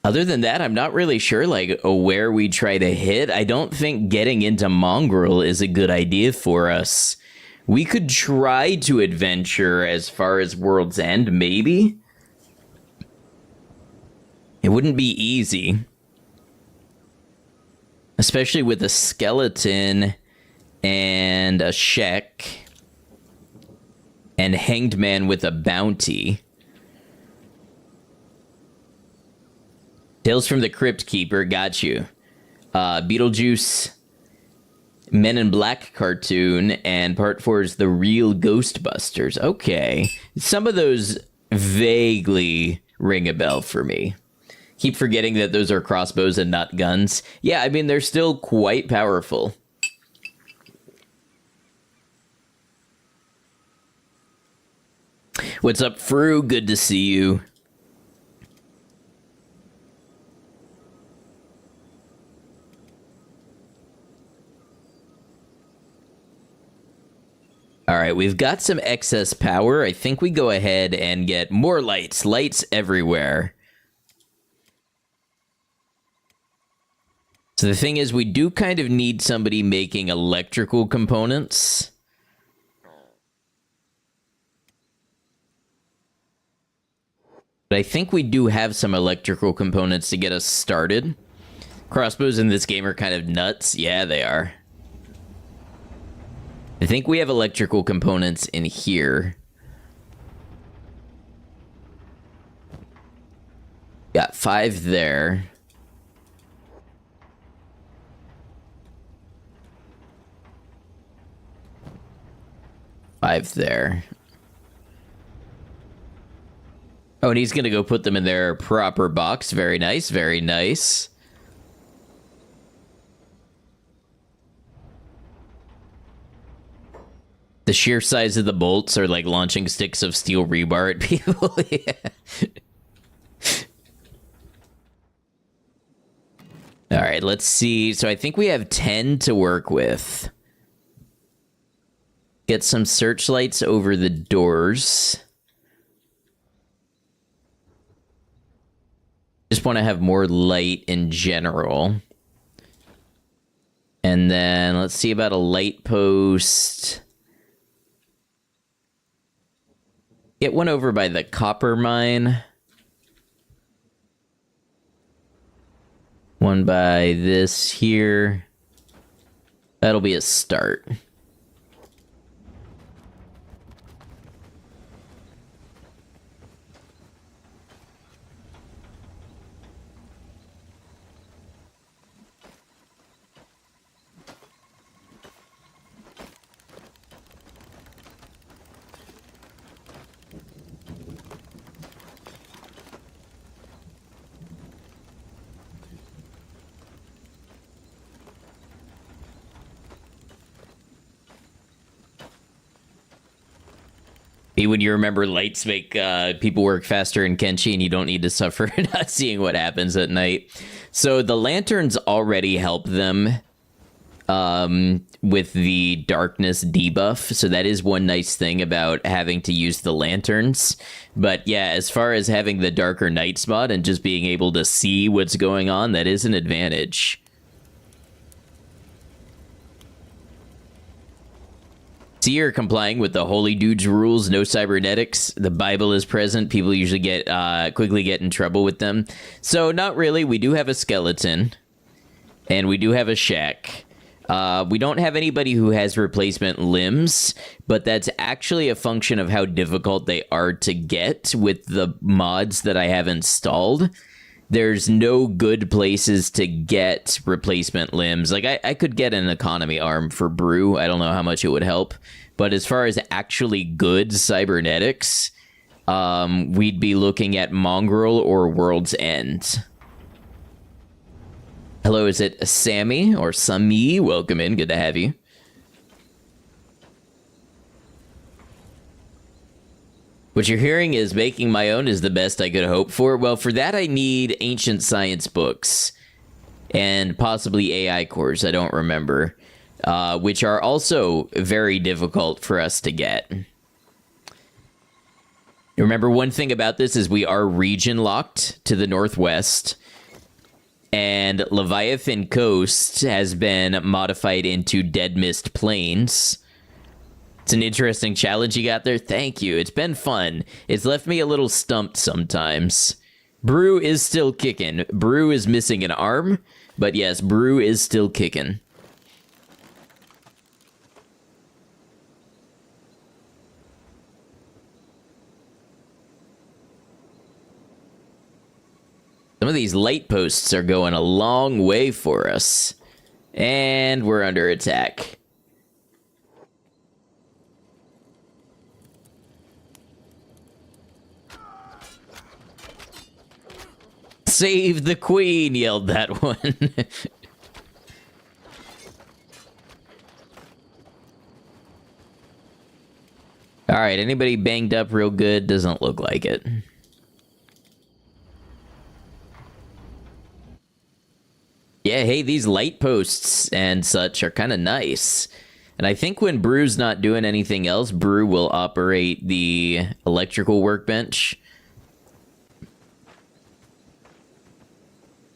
Other than that, I'm not really sure, like, where we try to hit. I don't think getting into Mongrel is a good idea for us. We could try to adventure as far as World's End, maybe? It wouldn't be easy. Especially with a skeleton and a Shek and Hanged Man with a bounty. Tales from the Crypt Keeper, got you. Beetlejuice, Men in Black cartoon, and part 4 is The Real Ghostbusters. Okay. Some of those vaguely ring a bell for me. Keep forgetting that those are crossbows and not guns. Yeah, I mean, they're still quite powerful. What's up, Fru? Good to see you. All right, we've got some excess power. I think we go ahead and get more lights. Lights everywhere. So the thing is, we do kind of need somebody making electrical components. But I think we do have some electrical components to get us started. Crossbows in this game are kind of nuts. Yeah, they are. I think we have electrical components in here. Got 5 there. Five there. Oh, and he's gonna go put them in their proper box. Very nice, very nice. The sheer size of the bolts are like launching sticks of steel rebar at people. Yeah. All right, let's see. So I think we have 10 to work with. Get some searchlights over the doors. Just want to have more light in general. And then let's see about a light post. Get one over by the copper mine. One by this here. That'll be a start. When you remember lights make people work faster in Kenshi and you don't need to suffer not seeing what happens at night. So the lanterns already help them with the darkness debuff. So that is one nice thing about having to use the lanterns. But yeah, as far as having the darker night spot and just being able to see what's going on, that is an advantage. So you're complying with the holy dude's rules, no cybernetics. The Bible is present. People usually quickly get in trouble with them. So not really. We do have a skeleton. And we do have a shack. We don't have anybody who has replacement limbs, but that's actually a function of how difficult they are to get with the mods that I have installed. There's no good places to get replacement limbs. Like, I could get an economy arm for Brew. I don't know how much it would help. But as far as actually good cybernetics, we'd be looking at Mongrel or World's End. Hello, is it Sammy or Sami? Welcome in. Good to have you. What you're hearing is making my own is the best I could hope for. Well, for that, I need ancient science books and possibly AI cores. I don't remember, which are also very difficult for us to get. Remember, one thing about this is we are region locked to the northwest, and Leviathan Coast has been modified into Dead Mist Plains. It's an interesting challenge you got there. Thank you. It's been fun. It's left me a little stumped sometimes. Brew is still kicking. Brew is missing an arm, but yes, Brew is still kicking. Some of these light posts are going a long way for us. And we're under attack. Save the queen, yelled that one. All right, anybody banged up real good? Doesn't look like it. Yeah, hey, these light posts and such are kind of nice. And I think when Brew's not doing anything else, Brew will operate the electrical workbench.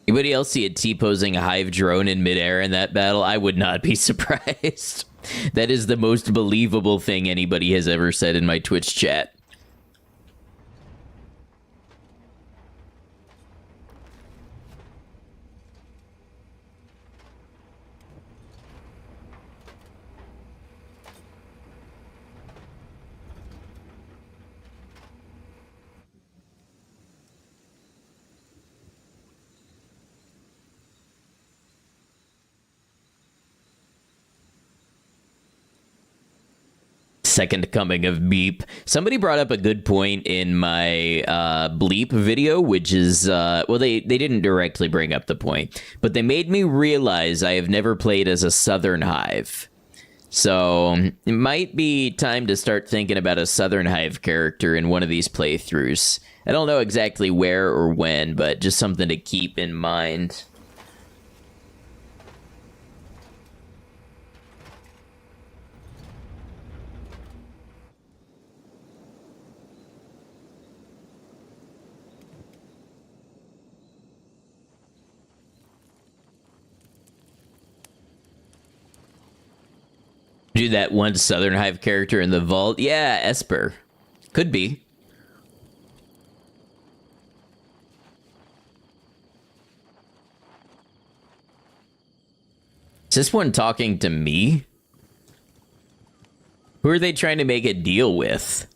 Anybody else see a T-posing Hive drone in midair in that battle? I would not be surprised. That is the most believable thing anybody has ever said in my Twitch chat. second coming of Beep. Somebody brought up a good point in my Bleep video, which is, well, they didn't directly bring up the point, but they made me realize I have never played as a Southern Hive. So it might be time to start thinking about a Southern Hive character in one of these playthroughs. I don't know exactly where or when, but just something to keep in mind. Do that one Southern Hive character in the vault? Yeah, Esper. Could be. Is this one talking to me? Who are they trying to make a deal with?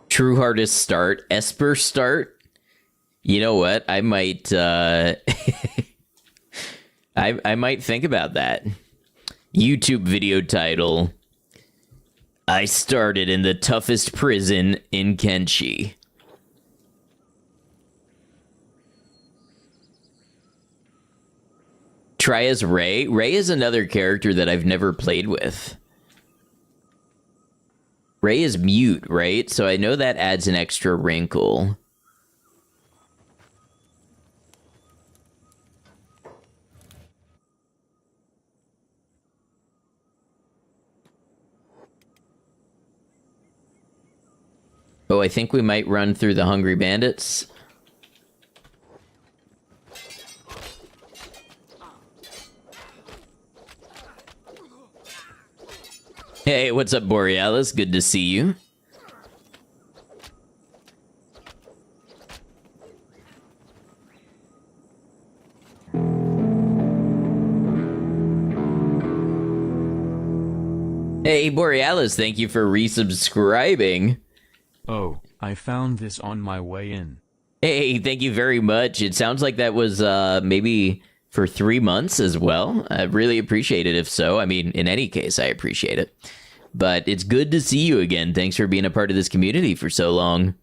True Hardest start? Esper start? You know what? I might, I might think about that. YouTube video title. I started in the toughest prison in Kenshi. Try as Ray. Ray is another character that I've never played with. Ray is mute, right? So I know that adds an extra wrinkle. Oh, I think we might run through the Hungry Bandits. Hey, what's up, Borealis? Good to see you. Hey, Borealis, thank you for resubscribing. Oh, I found this on my way in. Hey, thank you very much. It sounds like that was maybe for 3 months as well. I really appreciate it if so. I mean, in any case, I appreciate it. But it's good to see you again. Thanks for being a part of this community for so long.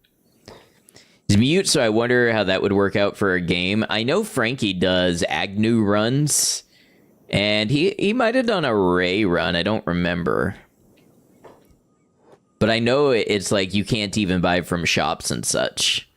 He's mute, so I wonder how that would work out for a game. I know Frankie does Agnew runs, and he might have done a Ray run. I don't remember. But I know it's like you can't even buy from shops and such.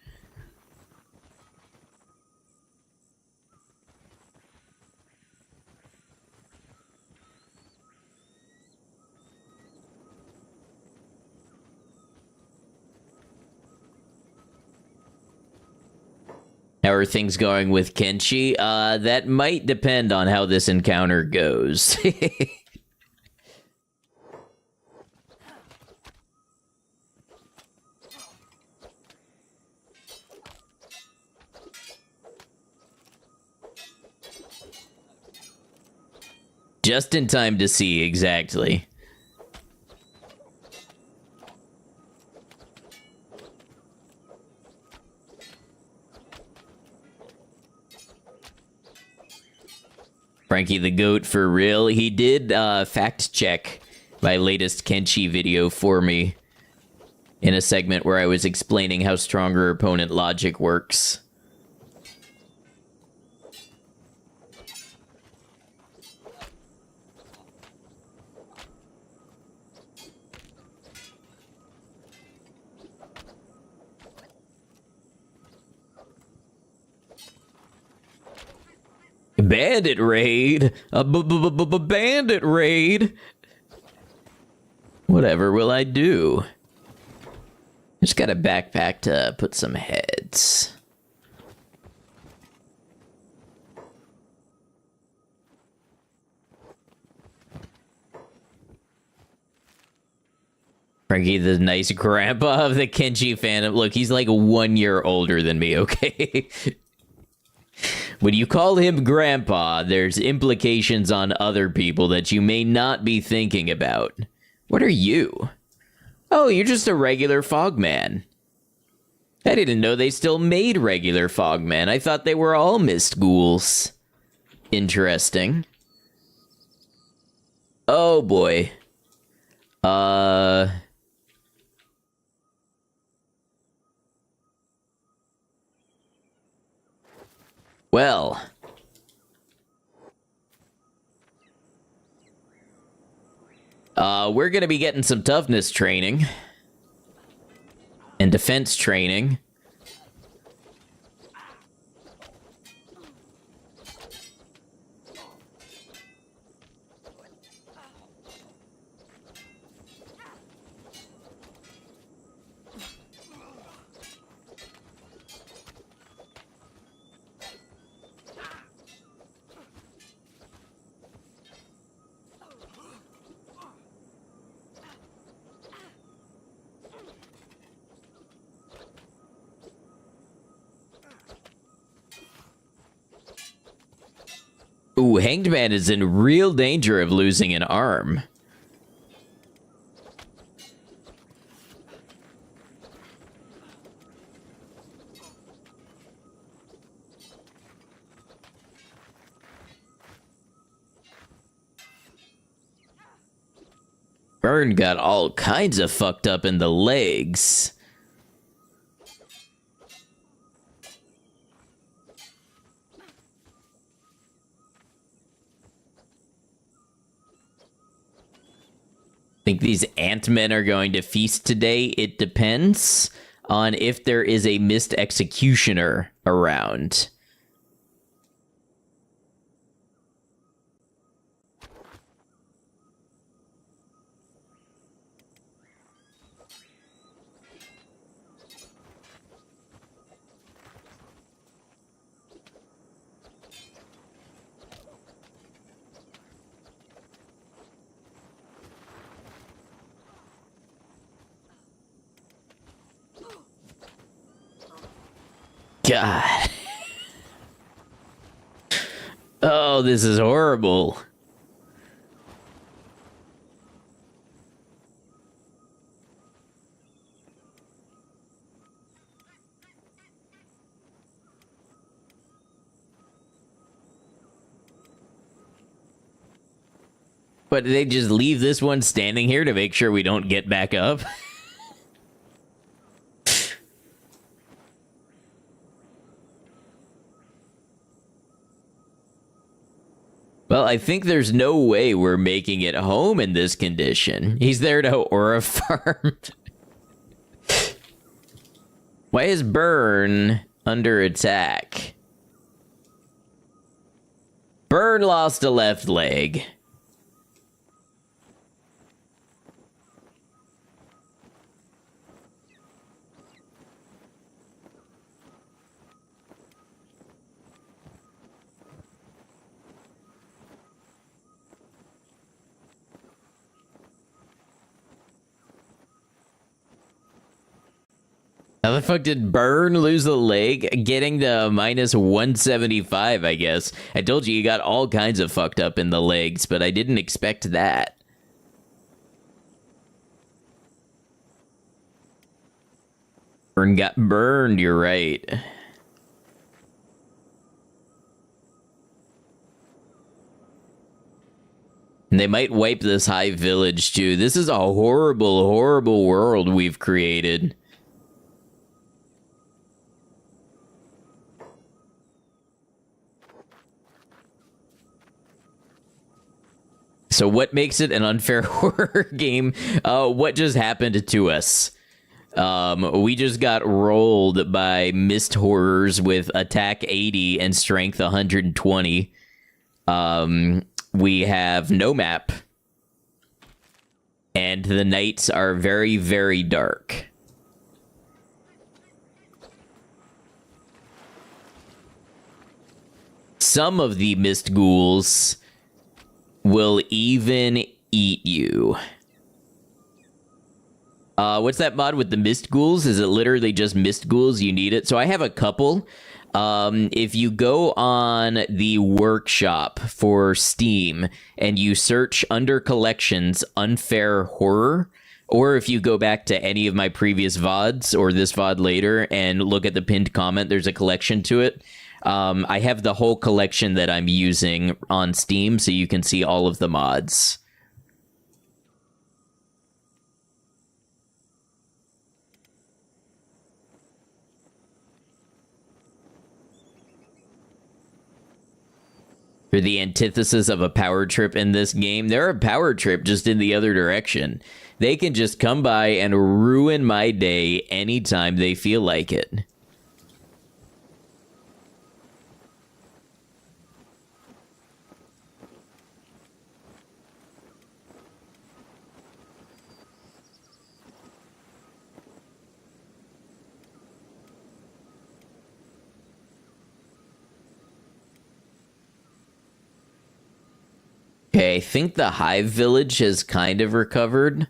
How are things going with Kenshi? That might depend on how this encounter goes. Just in time to see, exactly. Frankie the Goat for real. He did fact check my latest Kenshi video for me in a segment where I was explaining how stronger opponent logic works. Bandit raid? A bandit raid? Whatever will I do? Just got a backpack to put some heads. Frankie, the nice grandpa of the Kenshi fandom. Look, he's like 1 year older than me, okay? When you call him grandpa, there's implications on other people that you may not be thinking about. What are you? Oh, you're just a regular Fogman. I didn't know they still made regular Fogmen. I thought they were all mist ghouls. Interesting. Oh boy. Well. We're gonna be getting some toughness training. And defense training. Ooh, Hanged Man is in real danger of losing an arm. Burn got all kinds of fucked up in the legs. Think these Ant-Men are going to feast today? It depends on if there is a missed executioner around. God. Oh, this is horrible. But did they just leave this one standing here to make sure we don't get back up? Well, I think there's no way we're making it home in this condition. He's there to aura farm. Why is Burn under attack? Burn lost a left leg. How the fuck did Burn lose a leg? Getting the minus 175, I guess. I told you got all kinds of fucked up in the legs, but I didn't expect that. Burn got burned, you're right. And they might wipe this high village, too. This is a horrible, horrible world we've created. So what makes it an unfair horror game? What just happened to us? We just got rolled by mist horrors with attack 80 and strength 120. We have no map. And the nights are very, very dark. Some of the mist ghouls will even eat you. What's that mod with the mist ghouls? Is it literally just mist ghouls? You need it. So I have a couple. If you go on the workshop for Steam and you search under collections unfair horror, or if you go back to any of my previous VODs or this VOD later and look at the pinned comment, there's a collection to it. I have the whole collection that I'm using on Steam, so you can see all of the mods. They're the antithesis of a power trip in this game. They're a power trip just in the other direction. They can just come by and ruin my day anytime they feel like it. Okay, I think the Hive Village has kind of recovered.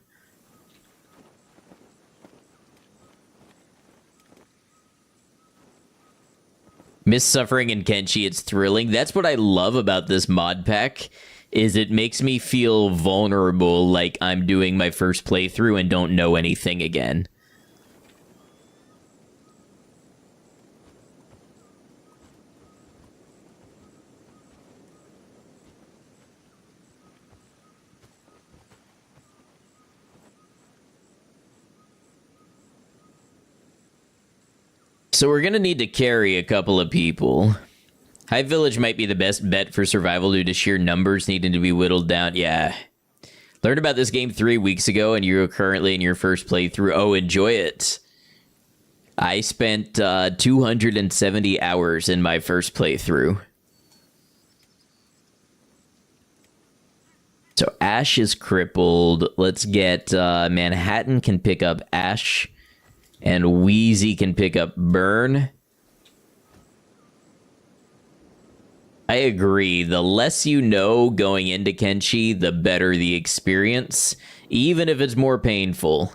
Miss Suffering in Kenshi, it's thrilling. That's what I love about this mod pack, is it makes me feel vulnerable, like I'm doing my first playthrough and don't know anything again. So we're going to need to carry a couple of people. Hive Village might be the best bet for survival due to sheer numbers needing to be whittled down. Yeah. Learned about this game 3 weeks ago, and you're currently in your first playthrough. Oh, enjoy it. I spent 270 hours in my first playthrough. So Ash is crippled. Let's get Manhattan can pick up Ash. And Wheezy can pick up Burn. I agree. The less you know going into Kenshi, the better the experience, even if it's more painful.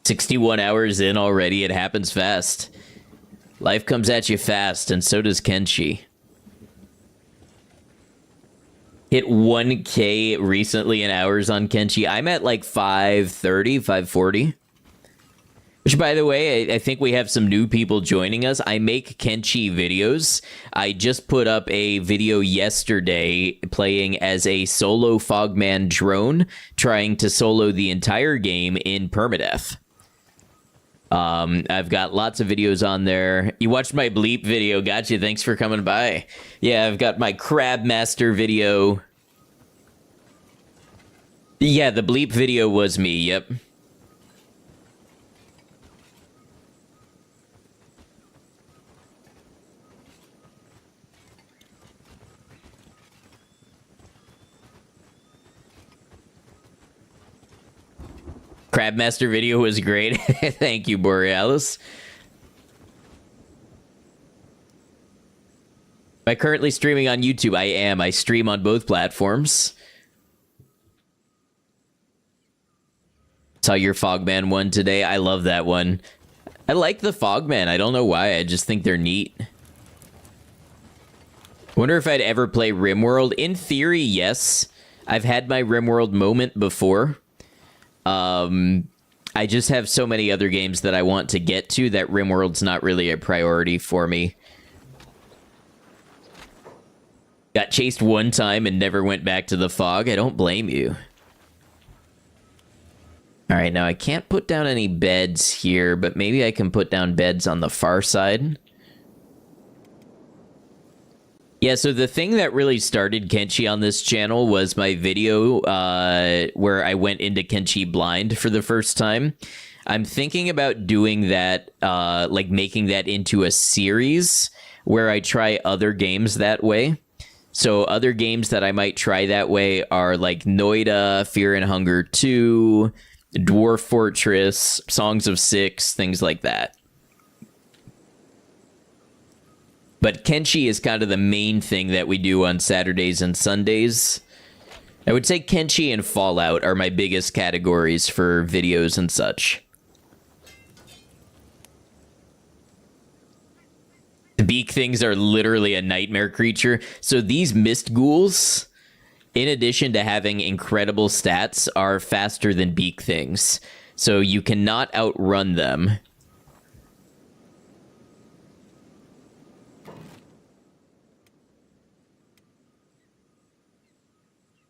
"61 hours in already. It happens fast. Life comes at you fast, and so does Kenshi." Hit 1K recently in hours on Kenshi. I'm at like 530, 540. Which, by the way, I think we have some new people joining us. I make Kenshi videos. I just put up a video yesterday playing as a solo Fogman drone, trying to solo the entire game in Permadeath. I've got lots of videos on there. You watched my Bleep video. Gotcha. Thanks for coming by. Yeah, I've got my Crab Master video. Yeah, the Bleep video was me. Yep. Crabmaster video was great. Thank you, Borealis. Am I currently streaming on YouTube? I am. I stream on both platforms. Saw your Fogman one today. I love that one. I like the Fogman. I don't know why. I just think they're neat. Wonder if I'd ever play RimWorld. In theory, yes. I've had my RimWorld moment before. I just have so many other games that I want to get to that RimWorld's not really a priority for me. Got chased one time and never went back to the fog. I don't blame you. Alright, now I can't put down any beds here, but maybe I can put down beds on the far side. Yeah, so the thing that really started Kenshi on this channel was my video where I went into Kenshi blind for the first time. I'm thinking about doing that, like making that into a series where I try other games that way. So other games that I might try that way are like Noida, Fear and Hunger 2, Dwarf Fortress, Songs of Six, things like that. But Kenshi is kind of the main thing that we do on Saturdays and Sundays. I would say Kenshi and Fallout are my biggest categories for videos and such. The beak things are literally a nightmare creature. So these mist ghouls, in addition to having incredible stats, are faster than beak things. So you cannot outrun them.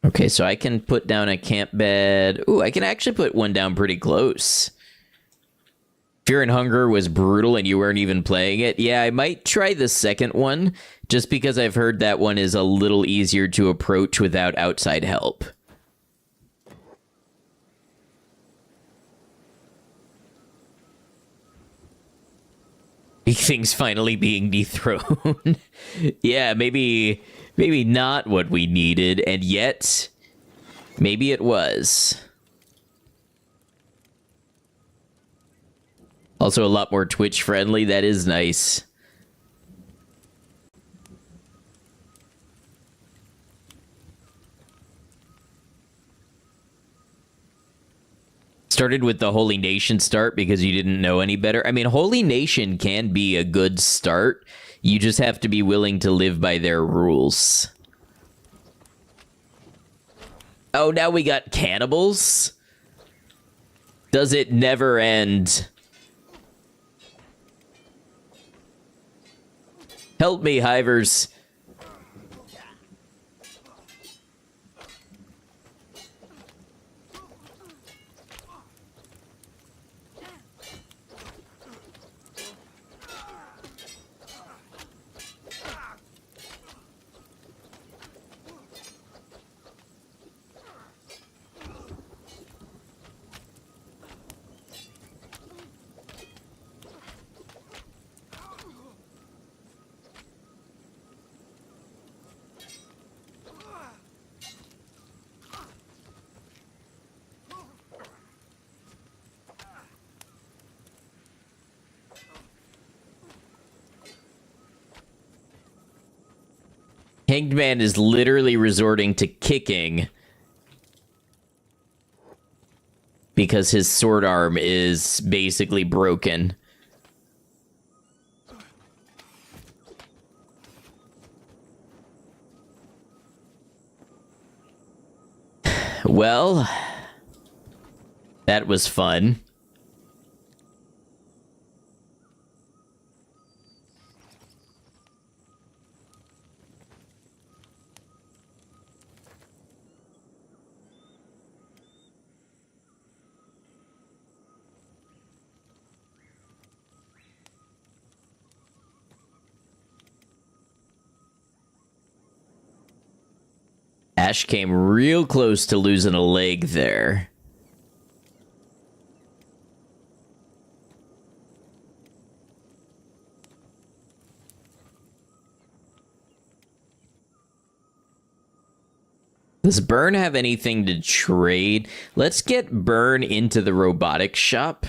Okay, so I can put down a camp bed. Ooh, I can actually put one down pretty close. Fear and Hunger was brutal and you weren't even playing it. Yeah, I might try the second one, just because I've heard that one is a little easier to approach without outside help. Big things finally being dethroned. Yeah, maybe not what we needed, and yet maybe it was. Also a lot more Twitch friendly. That is nice. Started with the Holy Nation start because you didn't know any better. I mean, Holy Nation can be a good start. You just have to be willing to live by their rules. Oh, now we got cannibals? Does it never end? Help me, Hivers. Hanged Man is literally resorting to kicking because his sword arm is basically broken. Well, that was fun. Ash came real close to losing a leg there. Does Burn have anything to trade? Let's get Burn into the robotics shop.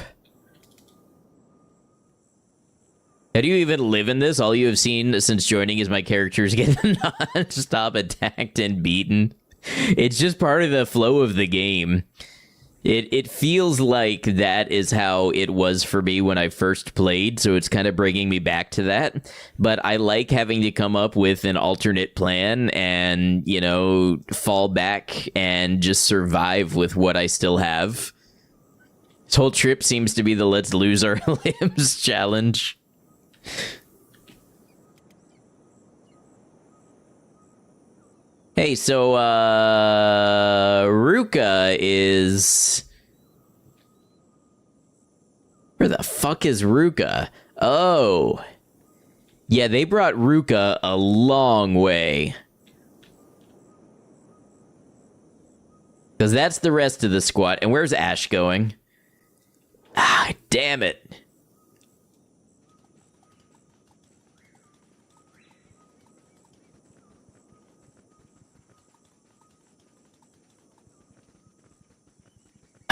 How do you even live in this? All you have seen since joining is my characters get non-stop attacked and beaten. It's just part of the flow of the game. It feels like that is how it was for me when I first played, so it's kind of bringing me back to that. But I like having to come up with an alternate plan and, you know, fall back and just survive with what I still have. This whole trip seems to be the let's lose our limbs challenge. Hey, so, Ruka is... Where the fuck is Ruka? Oh. Yeah, they brought Ruka a long way. Because that's the rest of the squad. And where's Ash going? Ah, damn it.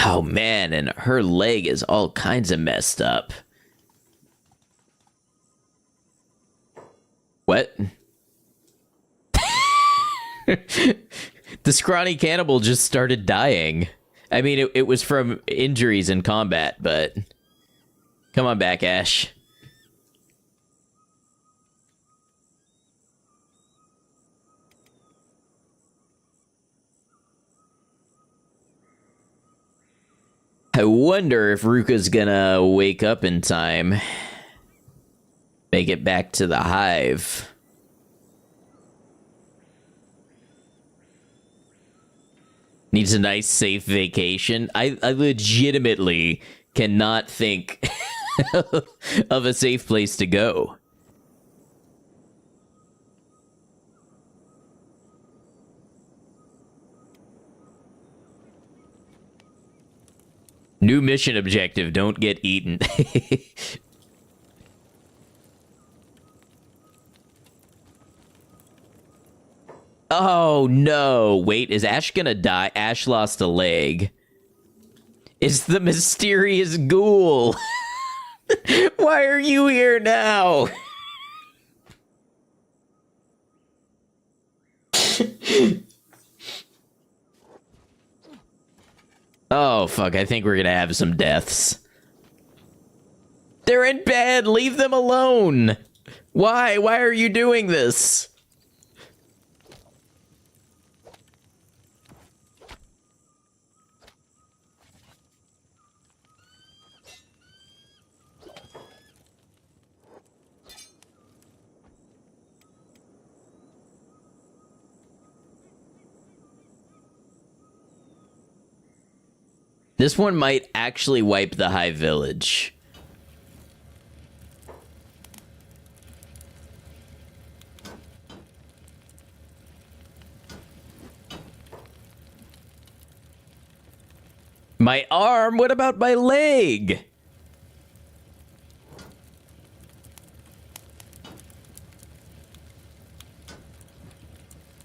Oh, man, and her leg is all kinds of messed up. What? The scrawny cannibal just started dying. I mean, it was from injuries in combat, but... Come on back, Ash. I wonder if Ruka's gonna wake up in time. Make it back to the hive. Needs a nice, safe vacation. I legitimately cannot think of a safe place to go. New mission objective, don't get eaten. Oh no, wait, is Ash gonna die? Ash lost a leg. It's the mysterious ghoul. Why are you here now? Oh, fuck, I think we're gonna have some deaths. They're in bed, leave them alone! Why? Why are you doing this? This one might actually wipe the Hive Village. My arm? What about my leg?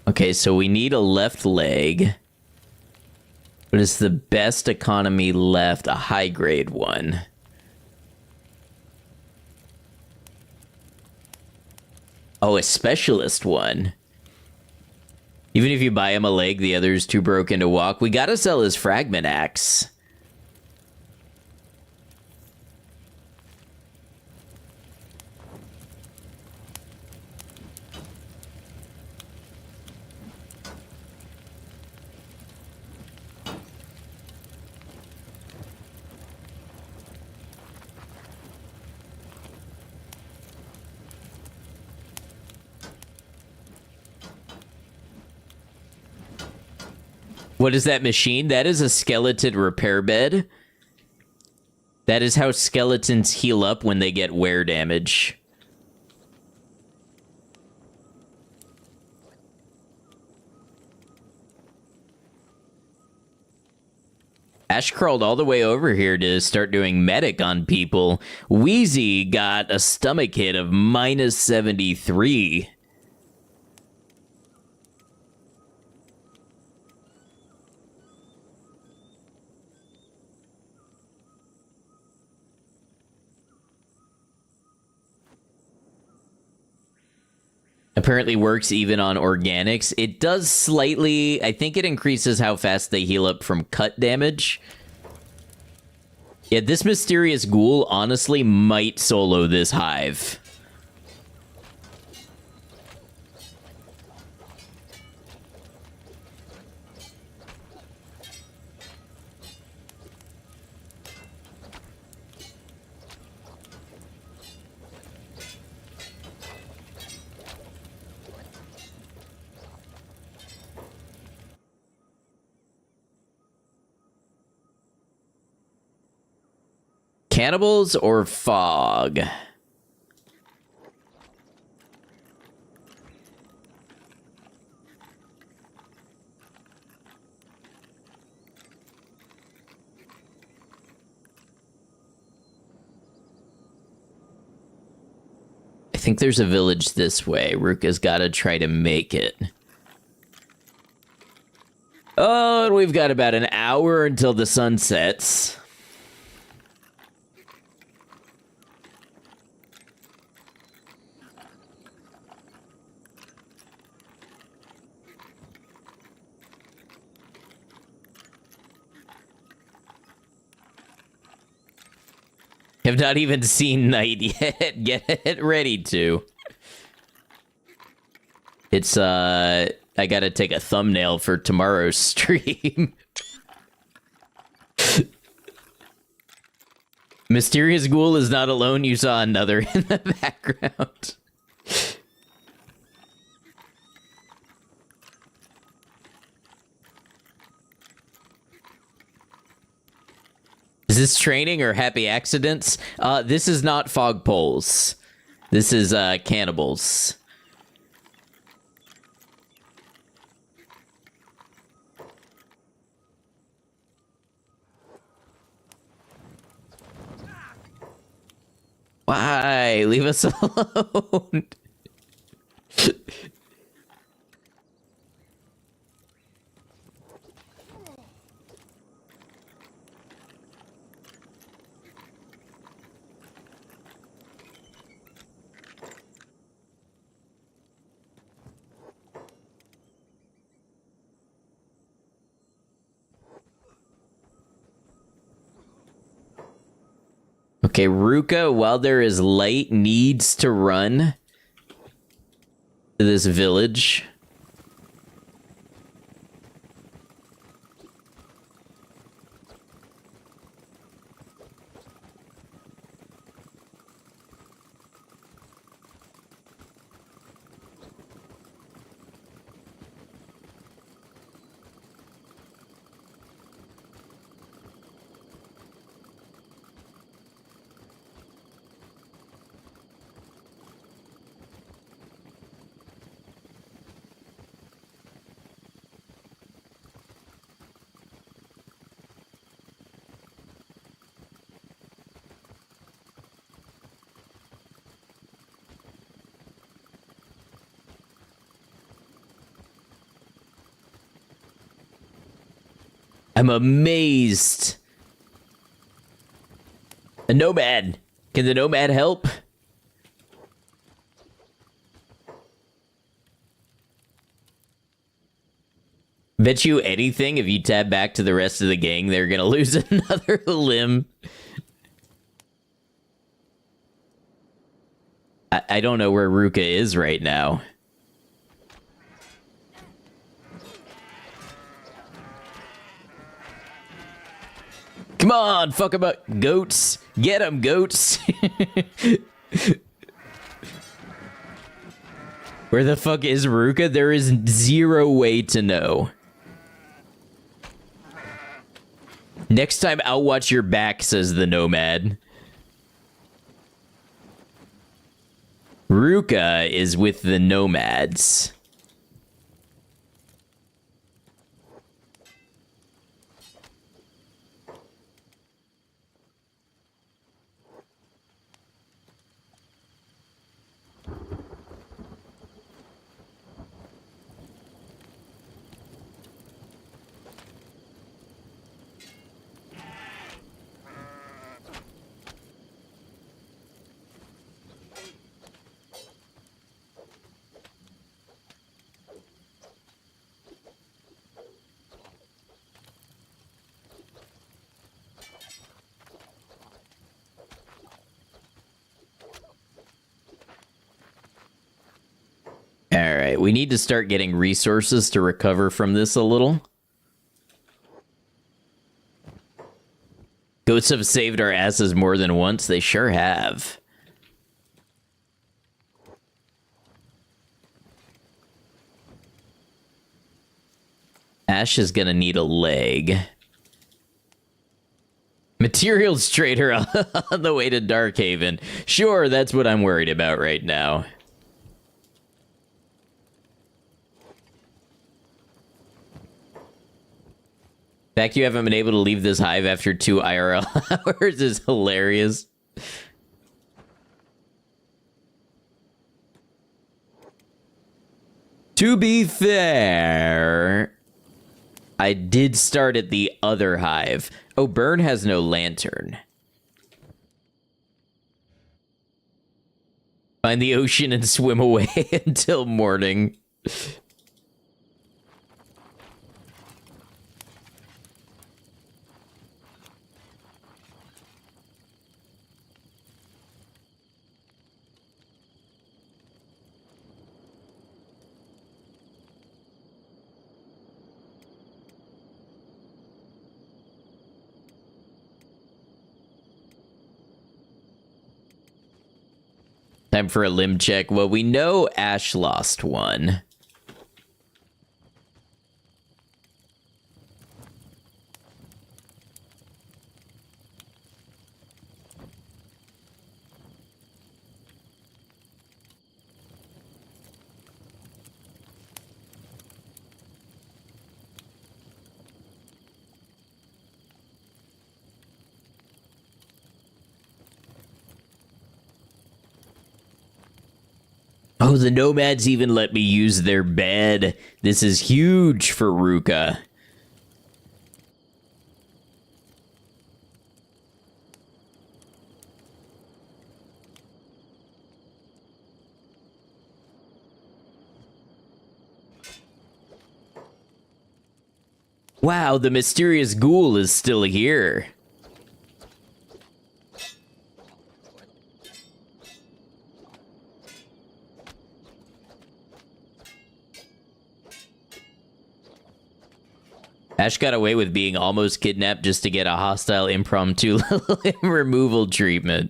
Okay, so we need a left leg. What is the best economy left? A high grade one. Oh, a specialist one. Even if you buy him a leg, the other's too broken to walk. We gotta sell his fragment axe. What is that machine? That is a skeleton repair bed. That is how skeletons heal up when they get wear damage. Ash crawled all the way over here to start doing medic on people. Wheezy got a stomach hit of minus 73. Apparently works even on organics. It does slightly... I think it increases how fast they heal up from cut damage. Yeah, this mysterious ghoul honestly might solo this hive. Cannibals or fog? I think there's a village this way. Ruka's gotta try to make it. Oh, and we've got about an hour until the sun sets. Have not even seen night yet. Get ready to. It's, I gotta take a thumbnail for tomorrow's stream. Mysterious ghoul is not alone. You saw another in the background. Is this training or happy accidents? This is not fog poles. This is cannibals. Why? Leave us alone. Okay, Ruka, while there is light, needs to run to this village. I'm amazed. A nomad. Can the nomad help? Bet you anything, if you tab back to the rest of the gang, they're gonna lose another limb. I don't know where Ruka is right now. Come on, fuck about goats. Get them, goats. Where the fuck is Ruka? There is zero way to know. Next time, I'll watch your back, says the nomad. Ruka is with the nomads. Alright, we need to start getting resources to recover from this a little. Goats have saved our asses more than once. They sure have. Ash is gonna need a leg. Materials trader on the way to Darkhaven. Sure, that's what I'm worried about right now. The fact you haven't been able to leave this hive after 2 IRL hours is hilarious. To be fair, I did start at the other hive. Oh, Burn has no lantern. Find the ocean and swim away until morning. Time for a limb check. Well, we know Ash lost one. Oh, the nomads even let me use their bed. This is huge for Ruka. Wow, the mysterious ghoul is still here. Ash got away with being almost kidnapped just to get a hostile impromptu limb removal treatment.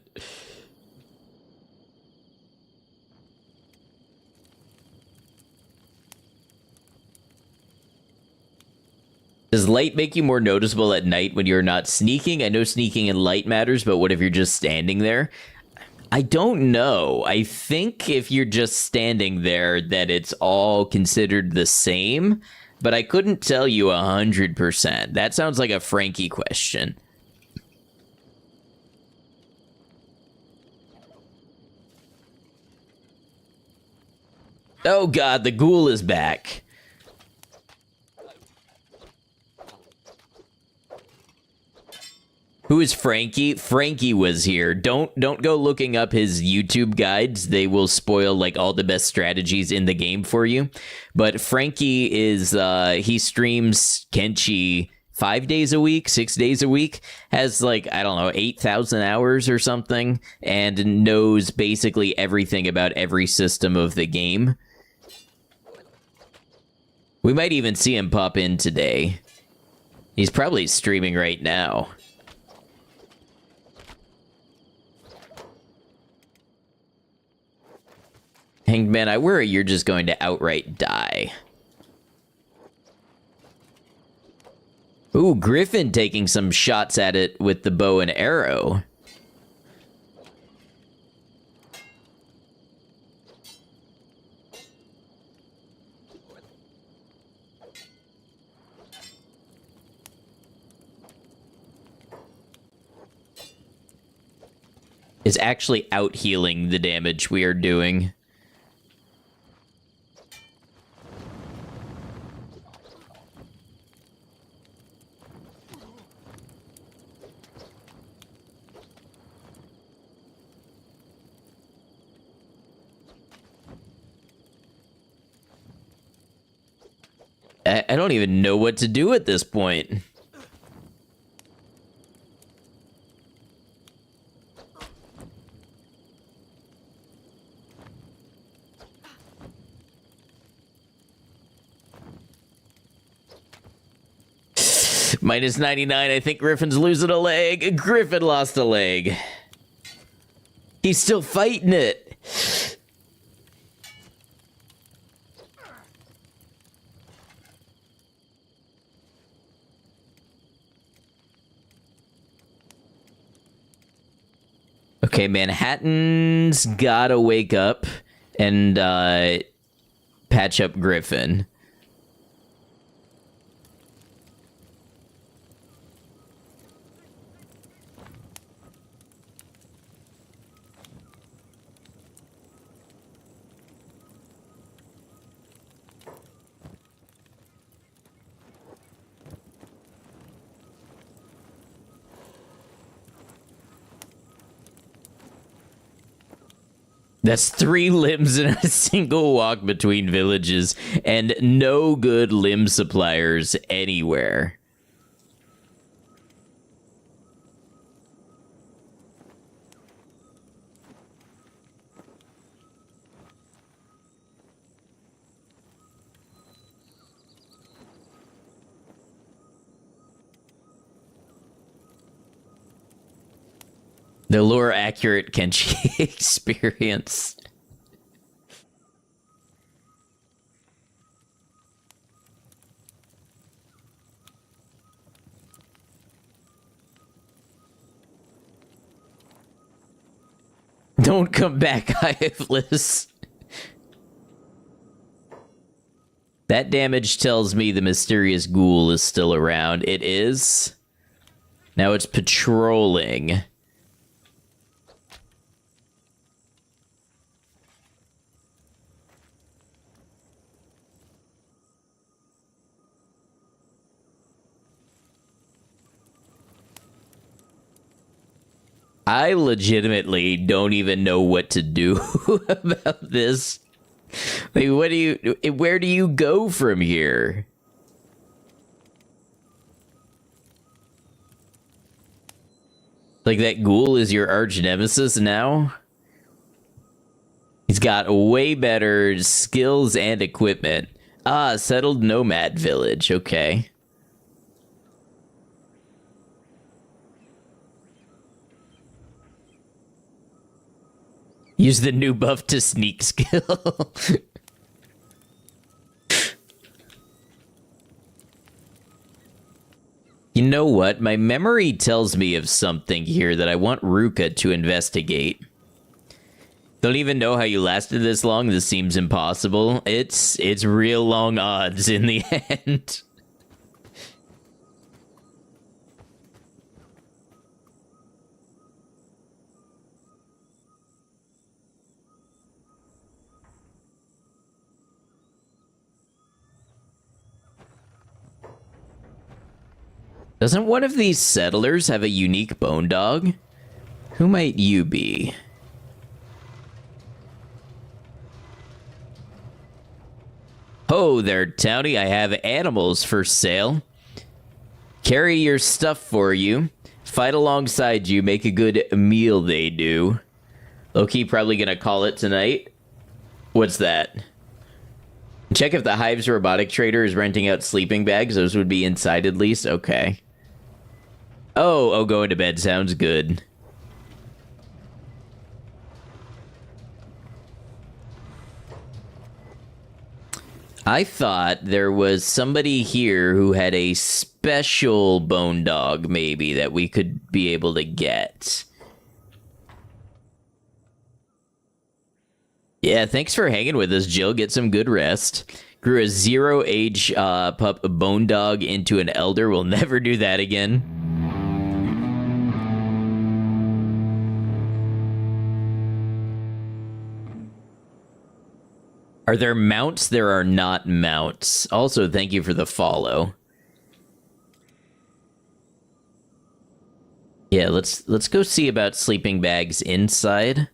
Does light make you more noticeable at night when you're not sneaking? I know sneaking in light matters, but what if you're just standing there? I don't know. I think if you're just standing there that it's all considered the same, but I couldn't tell you 100%. That sounds like a Frankie question. Oh god, the ghoul is back. Who is Frankie? Frankie was here. Don't go looking up his YouTube guides. They will spoil like all the best strategies in the game for you. But Frankie is he streams Kenshi 5 days a week, 6 days a week, has like, I don't know, 8,000 hours or something, and knows basically everything about every system of the game. We might even see him pop in today. He's probably streaming right now. Hanged Man, I worry you're just going to outright die. Ooh, Griffin taking some shots at it with the bow and arrow. Is actually out healing the damage we are doing. I don't even know what to do at this point. Minus 99, I think Griffin's losing a leg. Griffin lost a leg. He's still fighting it. Okay, Manhattan's gotta wake up and patch up Griffin. That's 3 limbs in a single walk between villages, and no good limb suppliers anywhere. The lore accurate Kenshi experience. Don't come back, Hyfless. That damage tells me the mysterious ghoul is still around. It is. Now it's patrolling. I legitimately don't even know what to do about this. Like, where do you go from here? Like, that ghoul is your arch nemesis now? He's got way better skills and equipment. Ah, settled nomad village. Okay. Use the new buff to sneak skill. You know what? My memory tells me of something here that I want Ruka to investigate. Don't even know how you lasted this long. This seems impossible. It's real long odds in the end. Doesn't one of these settlers have a unique bone dog? Who might you be? Ho there, Townie. I have animals for sale. Carry your stuff for you. Fight alongside you. Make a good meal, they do. Loki probably gonna call it tonight. What's that? Check if the Hive's robotic trader is renting out sleeping bags. Those would be inside at least. Okay. Oh, going to bed sounds good. I thought there was somebody here who had a special bone dog, maybe, that we could be able to get. Yeah, thanks for hanging with us, Jill. Get some good rest. Grew a 0-age pup bone dog into an elder. We'll never do that again. Are there mounts? There are not mounts. Also, thank you for the follow. Yeah, let's go see about sleeping bags inside.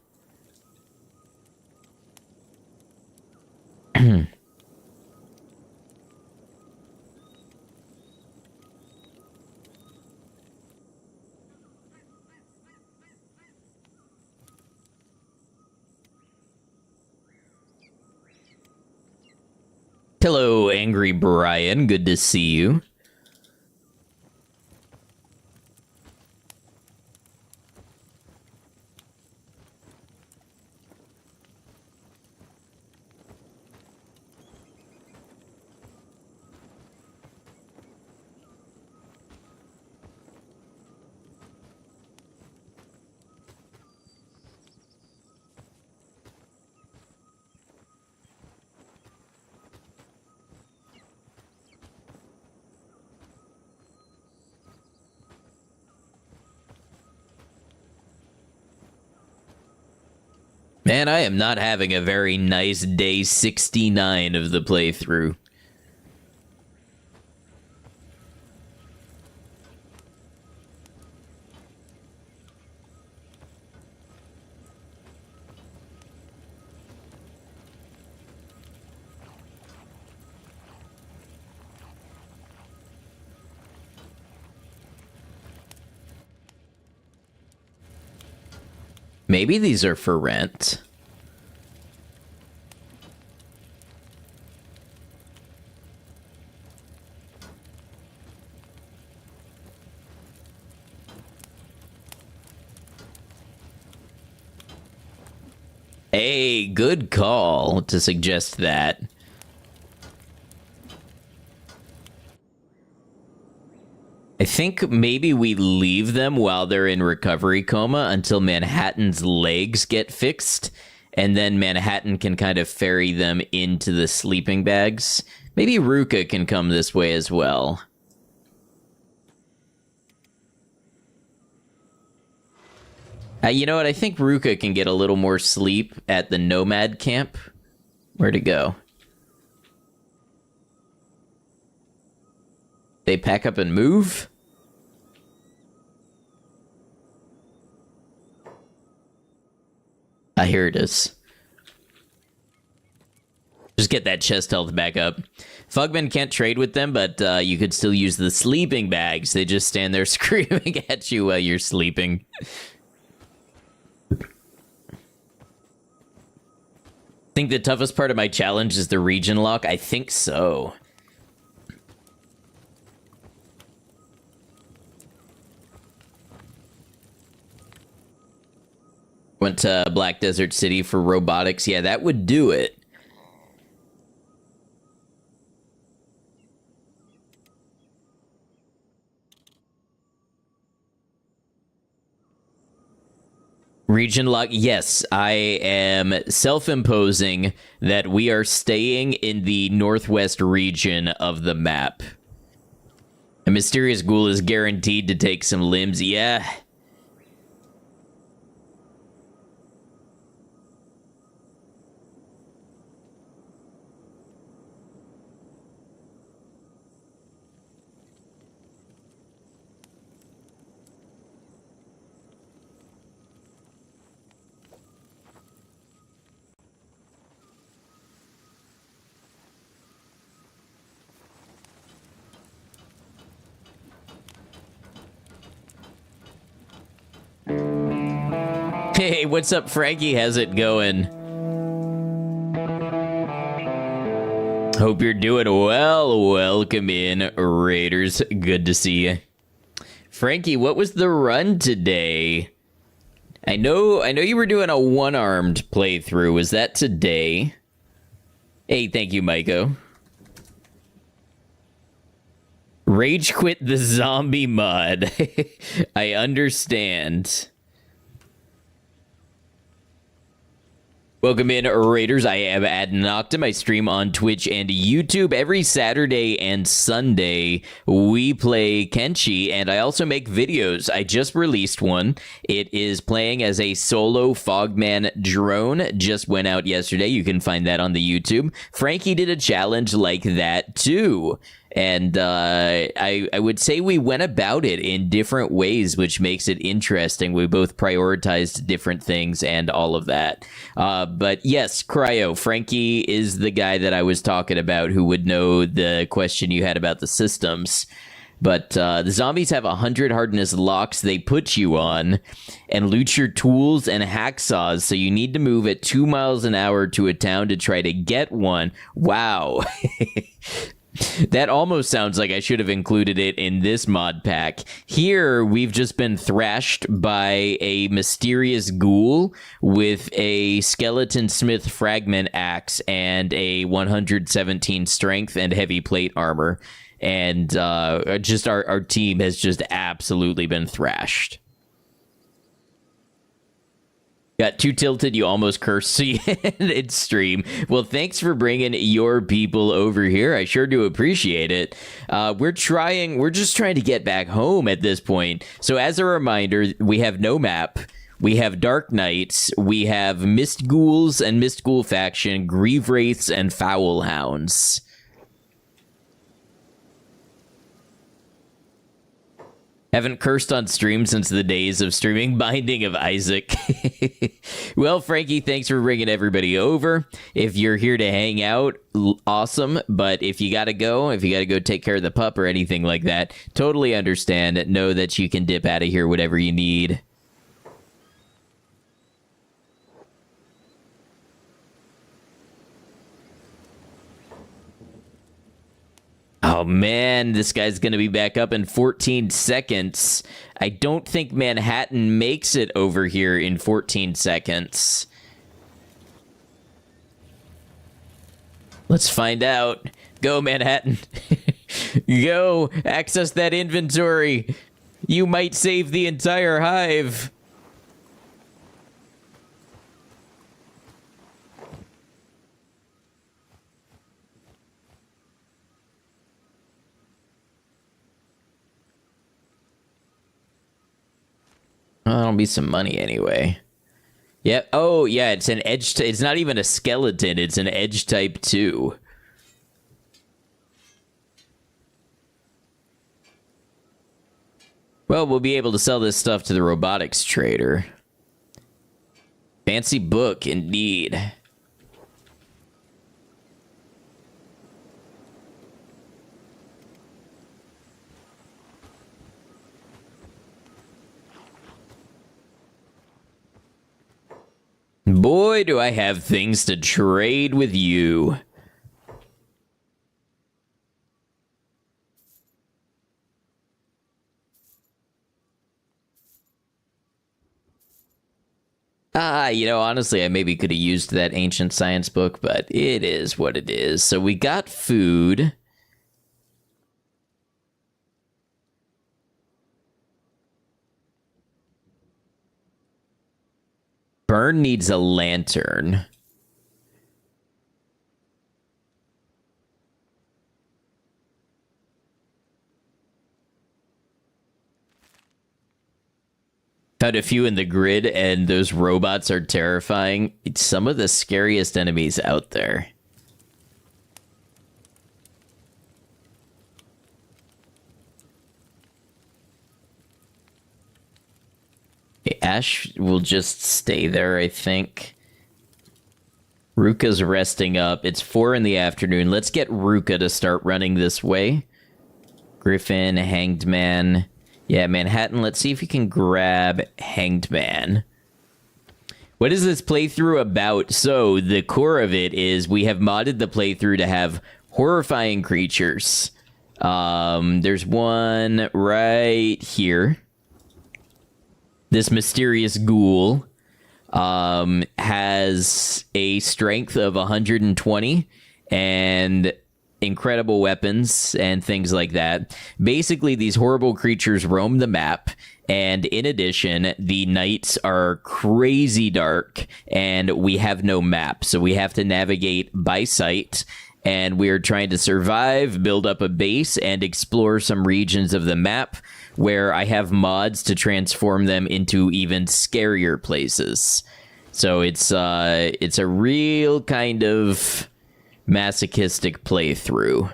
Hello, Angry Brian. Good to see you. Man, I am not having a very nice day 69 of the playthrough. Maybe these are for rent. Hey, good call to suggest that. I think maybe we leave them while they're in recovery coma until Manhattan's legs get fixed, and then Manhattan can kind of ferry them into the sleeping bags. Maybe Ruka can come this way as well. You know what? I think Ruka can get a little more sleep at the Nomad camp. Where'd it go? They pack up and move? Ah, here it is. Just get that chest health back up. Fugman can't trade with them, but you could still use the sleeping bags. They just stand there screaming at you while you're sleeping. Think the toughest part of my challenge is the region lock? I think so. Went to Black Desert City for robotics. Yeah, that would do it. Region lock. Yes, I am self-imposing that we are staying in the northwest region of the map. A mysterious ghoul is guaranteed to take some limbs. Yeah. Hey, what's up, Frankie? How's it going? Hope you're doing well. Welcome in, Raiders. Good to see you. Frankie, what was the run today? I know you were doing a one-armed playthrough. Was that today? Hey, thank you, Maiko. Rage quit the zombie mod. I understand. Welcome in, Raiders. I am Ad Noctum. I stream on Twitch and YouTube every Saturday and Sunday. We play Kenshi, and I also make videos. I just released one. It is playing as a solo Fogman drone. Just went out yesterday. You can find that on the YouTube. Frankie did a challenge like that, too. And I would say we went about it in different ways, which makes it interesting. We both prioritized different things and all of that. But yes, Cryo, Frankie is the guy that I was talking about who would know the question you had about the systems. But the zombies have 100 hardness locks they put you on and loot your tools and hacksaws. So you need to move at 2 miles an hour to a town to try to get one. Wow. That almost sounds like I should have included it in this mod pack. Here, we've just been thrashed by a mysterious ghoul with a skeleton smith fragment axe and a 117 strength and heavy plate armor. And just our team has just absolutely been thrashed. Got too tilted, you almost cursed in stream. Well, thanks for bringing your people over here. I sure do appreciate it. We're just trying to get back home at this point. So as a reminder, we have no map. We have Dark Knights. We have Mist Ghouls and Mist Ghoul Faction, Grieve Wraiths, and Foul Hounds. Haven't cursed on stream since the days of streaming Binding of Isaac. Well, Frankie, thanks for bringing everybody over. If you're here to hang out, awesome. But if you gotta go take care of the pup or anything like that, totally understand. Know that you can dip out of here whatever you need. Oh man, this guy's going to be back up in 14 seconds. I don't think Manhattan makes it over here in 14 seconds. Let's find out. Go, Manhattan. Go, access that inventory. You might save the entire hive. Well, that'll be some money anyway. Yeah. Oh, yeah. It's an edge. It's not even a skeleton. It's an edge type 2. Well, we'll be able to sell this stuff to the robotics trader. Fancy book, indeed. Boy, do I have things to trade with you. Honestly, I maybe could have used that ancient science book, but it is what it is. So we got food. Burn needs a lantern. Found a few in the grid, and those robots are terrifying. It's some of the scariest enemies out there. Okay, Ash will just stay there, I think. Ruka's resting up. It's 4 in the afternoon. Let's get Ruka to start running this way. Griffin, Hanged Man. Yeah, Manhattan, let's see if you can grab Hanged Man. What is this playthrough about? So, the core of it is we have modded the playthrough to have horrifying creatures. There's one right here. This mysterious ghoul has a strength of 120 and incredible weapons and things like that. Basically, these horrible creatures roam the map, and in addition, the nights are crazy dark, and we have no map, so we have to navigate by sight, and we're trying to survive, build up a base, and explore some regions of the map where I have mods to transform them into even scarier places. So it's a real kind of masochistic playthrough.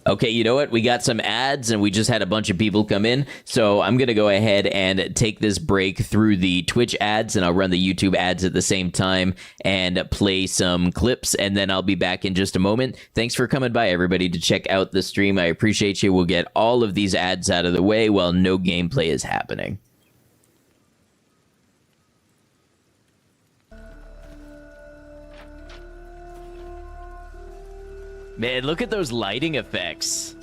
Okay, you know what? We got some ads, and we just had a bunch of people come in, so I'm going to go ahead and take this break through the Twitch ads, and I'll run the YouTube ads at the same time and play some clips, and then I'll be back in just a moment. Thanks for coming by, everybody, to check out the stream. I appreciate you. We'll get all of these ads out of the way while no gameplay is happening. Man, look at those lighting effects.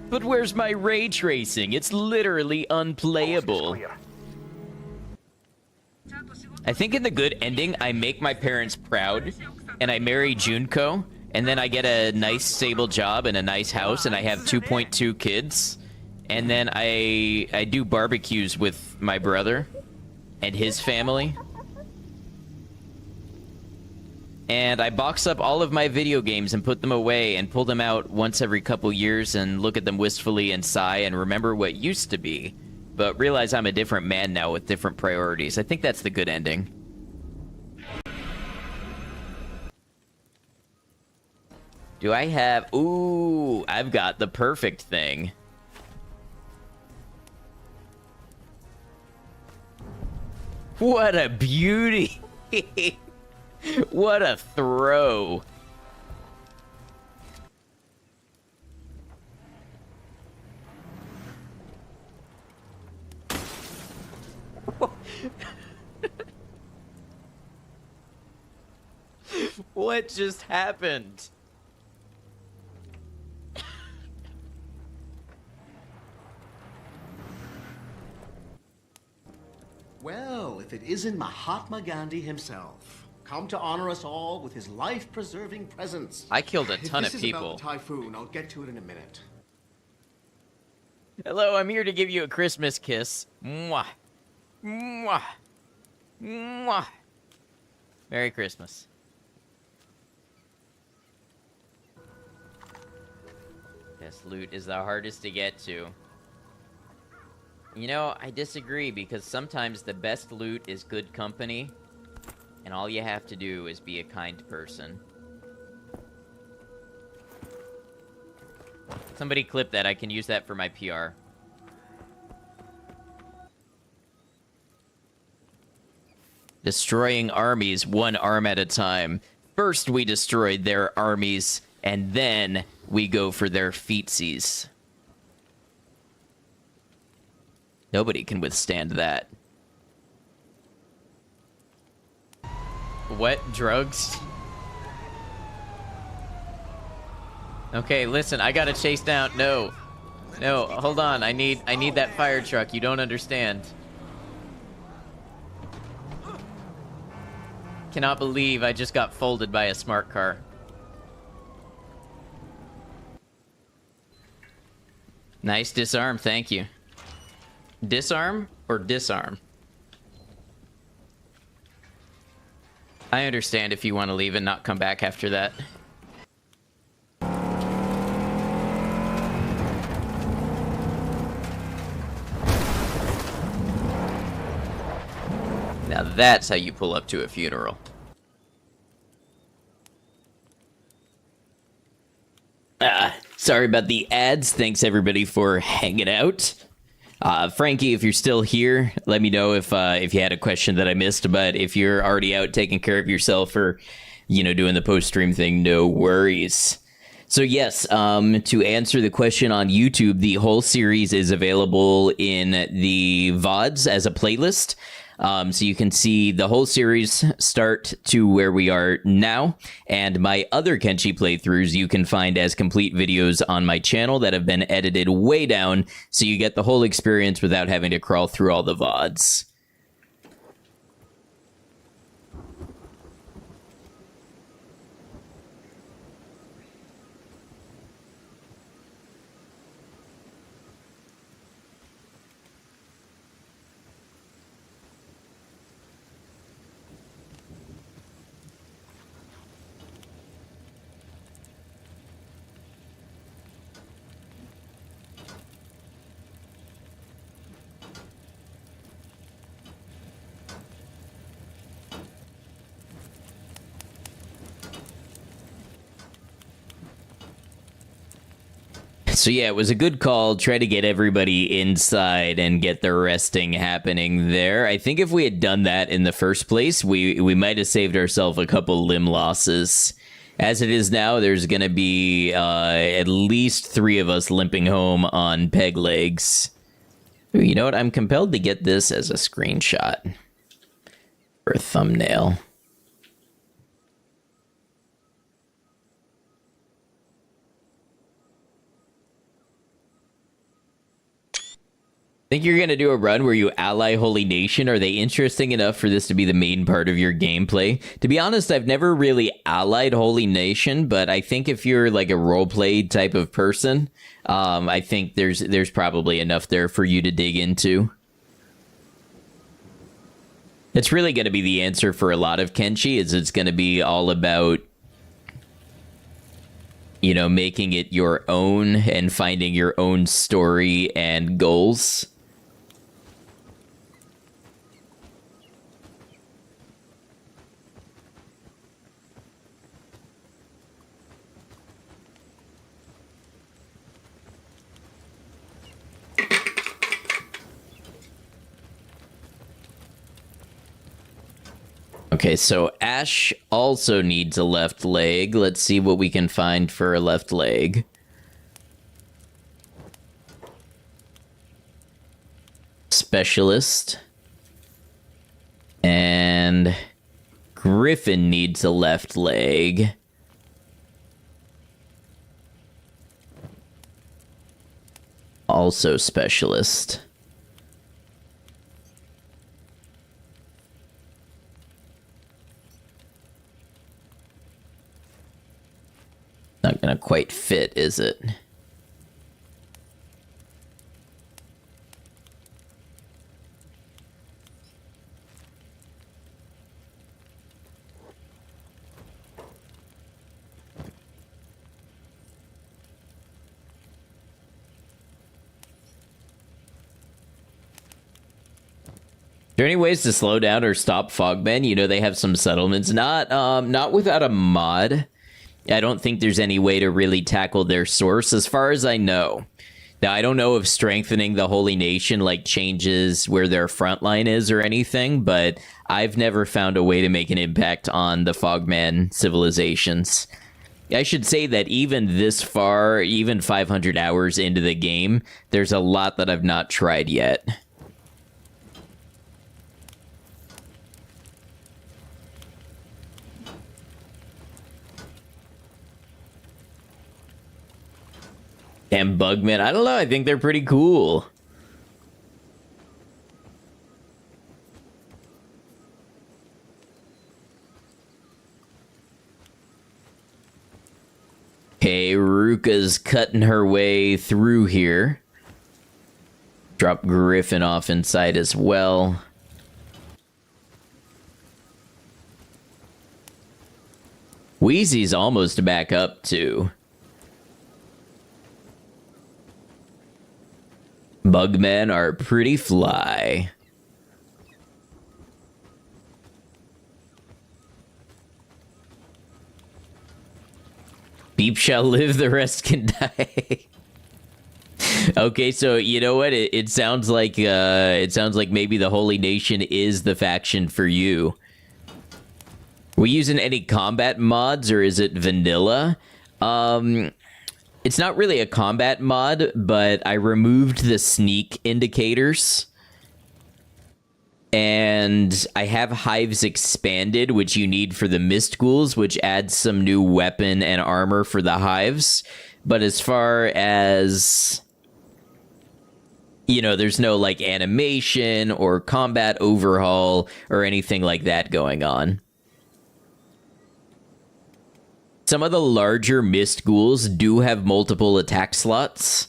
But where's my ray tracing? It's literally unplayable. I think in the good ending, I make my parents proud, and I marry Junko, and then I get a nice stable job and a nice house, and I have 2.2 kids, and then I do barbecues with my brother and his family. And I box up all of my video games and put them away and pull them out once every couple years and look at them wistfully and sigh and remember what used to be, but realize I'm a different man now with different priorities. I think that's the good ending. Do I have... Ooh, I've got the perfect thing. What a beauty! What a throw. What just happened? Well, Oh, if it isn't Mahatma Gandhi himself, come to honor us all with his life-preserving presence. I killed a ton If of this is people. about the typhoon, I'll get to it in a minute. Hello, I'm here to give you a Christmas kiss. Mwah. Mwah. Mwah. Merry Christmas. This loot is the hardest to get to. You know, I disagree, because sometimes the best loot is good company, and all you have to do is be a kind person. Somebody clip that, I can use that for my PR. Destroying armies one arm at a time. First we destroyed their armies, and then we go for their feetsies. Nobody can withstand that. What? Drugs? Okay, listen, I gotta chase down. No. No, hold on. I need that fire truck. You don't understand. Cannot believe I just got folded by a smart car. Nice disarm, thank you. Disarm or disarm? I understand if you want to leave and not come back after that. Now that's how you pull up to a funeral. Sorry about the ads. Thanks everybody for hanging out. Frankie, if you're still here, let me know if you had a question that I missed. But if you're already out taking care of yourself or, you know, doing the post-stream thing, no worries. So yes, to answer the question on YouTube, the whole series is available in the VODs as a playlist. So you can see the whole series start to where we are now, and my other Kenshi playthroughs you can find as complete videos on my channel that have been edited way down, so you get the whole experience without having to crawl through all the VODs. So yeah, it was a good call. Try to get everybody inside and get the resting happening there. I think if we had done that in the first place, we might have saved ourselves a couple limb losses. As it is now, there's going to be at least 3 of us limping home on peg legs. Ooh, you know what? I'm compelled to get this as a screenshot for a thumbnail. Think you're going to do a run where you ally Holy Nation? Are they interesting enough for this to be the main part of your gameplay? To be honest, I've never really allied Holy Nation, but I think if you're like a roleplay type of person, I think there's probably enough there for you to dig into. It's really going to be the answer for a lot of Kenshi, is it's going to be all about, you know, making it your own and finding your own story and goals. Okay, so Ash also needs a left leg. Let's see what we can find for a left leg. Specialist. And Griffin needs a left leg. Also specialist. Not gonna quite fit, is it? Are there any ways to slow down or stop fogmen? You know, they have some settlements. Not without a mod. I don't think there's any way to really tackle their source, as far as I know. Now, I don't know if strengthening the Holy Nation, like, changes where their front line is or anything, but I've never found a way to make an impact on the Fogman civilizations. I should say that even this far, even 500 hours into the game, there's a lot that I've not tried yet. Damn Bugmen, I don't know, I think they're pretty cool. Okay, Ruka's cutting her way through here. Drop Griffin off inside as well. Wheezy's almost back up too. Bugmen are pretty fly. Beep shall live, the rest can die. Okay, so you know what? It sounds like maybe the Holy Nation is the faction for you. We using any combat mods, or is it vanilla? It's not really a combat mod, but I removed the sneak indicators. And I have Hives Expanded, which you need for the Mist Ghouls, which adds some new weapon and armor for the Hives. But as far as, you know, there's no, like, animation or combat overhaul or anything like that going on. Some of the larger Mist Ghouls do have multiple attack slots.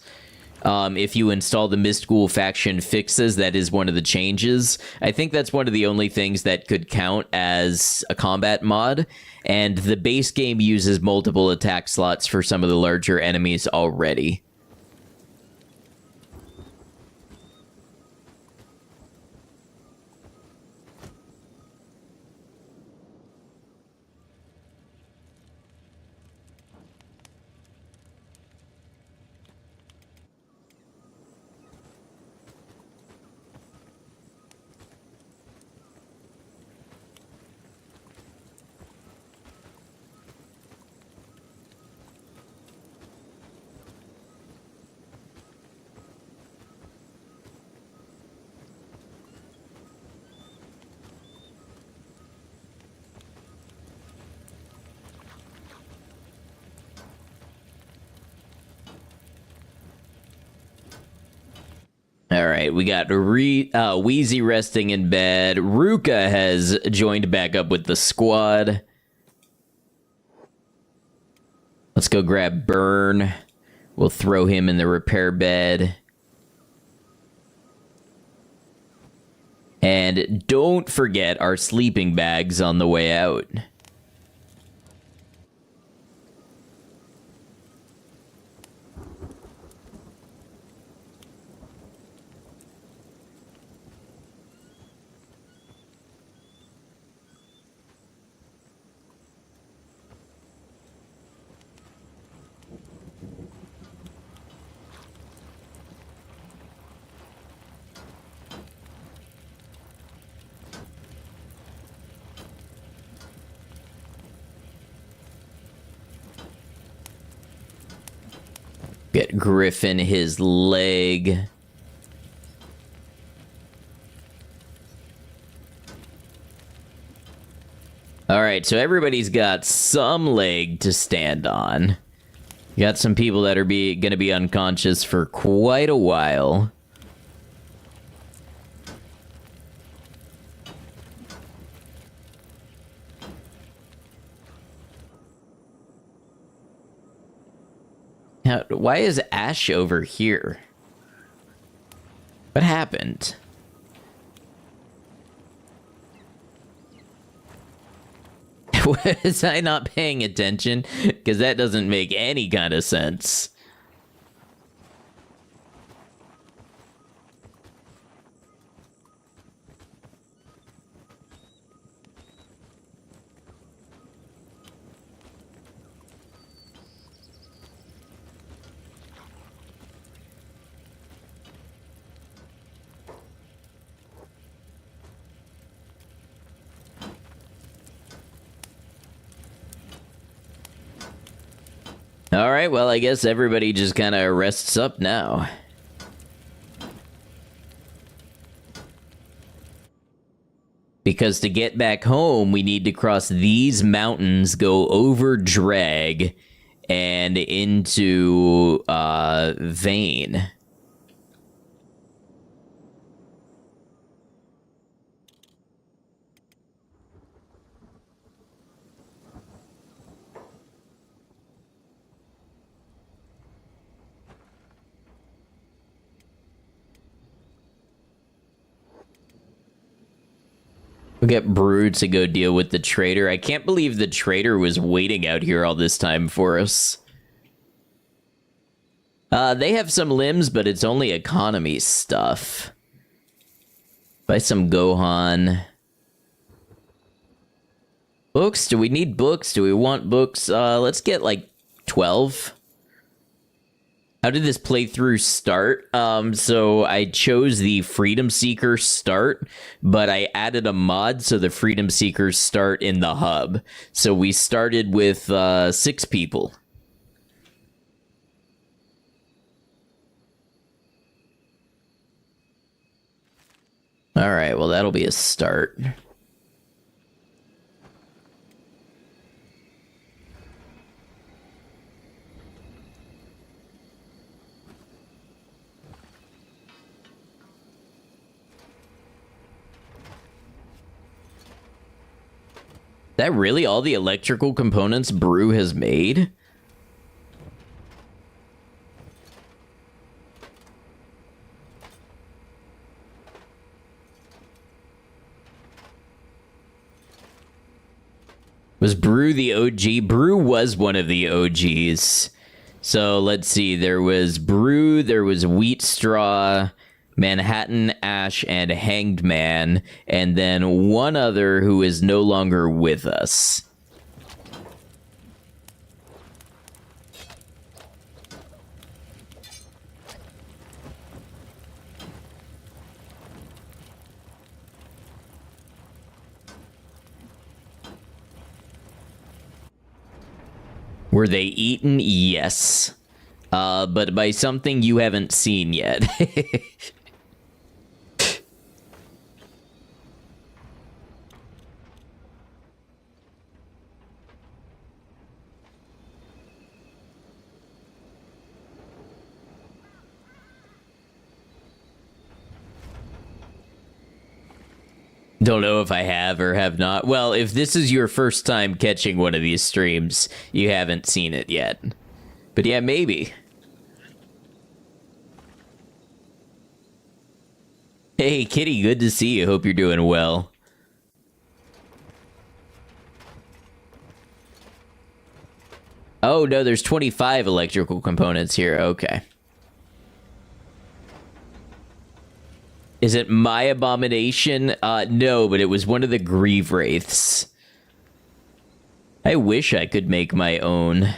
If you install the Mist Ghoul faction fixes, that is one of the changes. I think that's one of the only things that could count as a combat mod. And the base game uses multiple attack slots for some of the larger enemies already. All right, we got Wheezy resting in bed. Ruka has joined back up with the squad. Let's go grab Burn. We'll throw him in the repair bed. And don't forget our sleeping bags on the way out. Get Griffin his leg. Alright, so everybody's got some leg to stand on. You got some people that are gonna be unconscious for quite a while. Why is Ash over here? What happened? Was I not paying attention? Because that doesn't make any kind of sense. Alright, well, I guess everybody just kind of rests up now. Because to get back home, we need to cross these mountains, go over Drag, and into, Vane. We'll get Brew to go deal with the trader. I can't believe the trader was waiting out here all this time for us. They have some limbs, but it's only economy stuff. Buy some Gohan. Books? Do we need books? Do we want books? Let's get like 12. How did this playthrough start? So I chose the Freedom Seeker start, but I added a mod so the Freedom Seekers start in the hub. So we started with 6 people. Alright, well that'll be a start. That really all the electrical components Brew has made? Was Brew the OG? Brew was one of the OGs. So let's see, there was Brew, there was Wheat Straw, Manhattan, Ash, and Hanged Man, and then one other who is no longer with us. Were they eaten? Yes. But by something you haven't seen yet. Don't know if I have or have not. Well, if this is your first time catching one of these streams, you haven't seen it yet. But yeah, maybe. Hey, Kitty, good to see you. Hope you're doing well. Oh, no, there's 25 electrical components here. Okay. Is it my abomination? No, but it was one of the Grieve Wraiths. I wish I could make my own.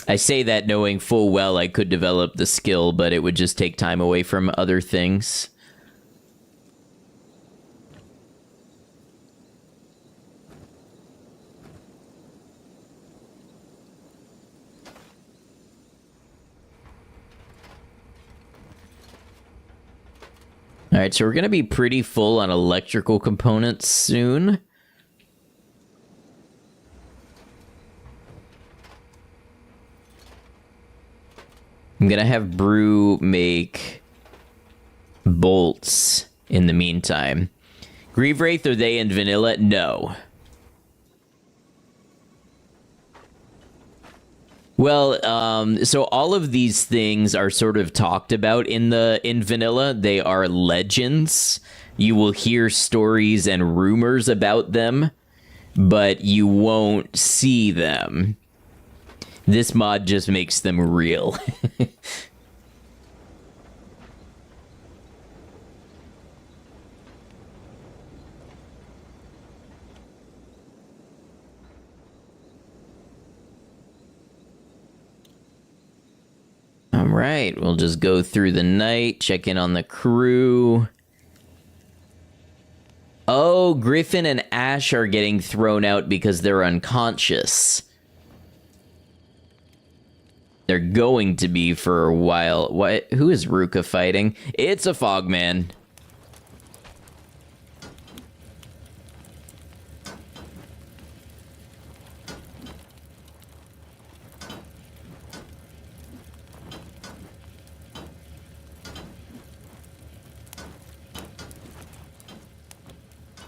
I say that knowing full well I could develop the skill, but it would just take time away from other things. Alright, so we're going to be pretty full on electrical components soon. I'm going to have Brew make bolts in the meantime. Grieve Wraith, are they in vanilla? No. Well, so all of these things are sort of talked about in vanilla. They are legends. You will hear stories and rumors about them, but you won't see them. This mod just makes them real. All right, we'll just go through the night, check in on the crew. Oh, Griffin and Ash are getting thrown out because they're unconscious. They're going to be for a while. What? Who is Ruka fighting? It's a Fogman.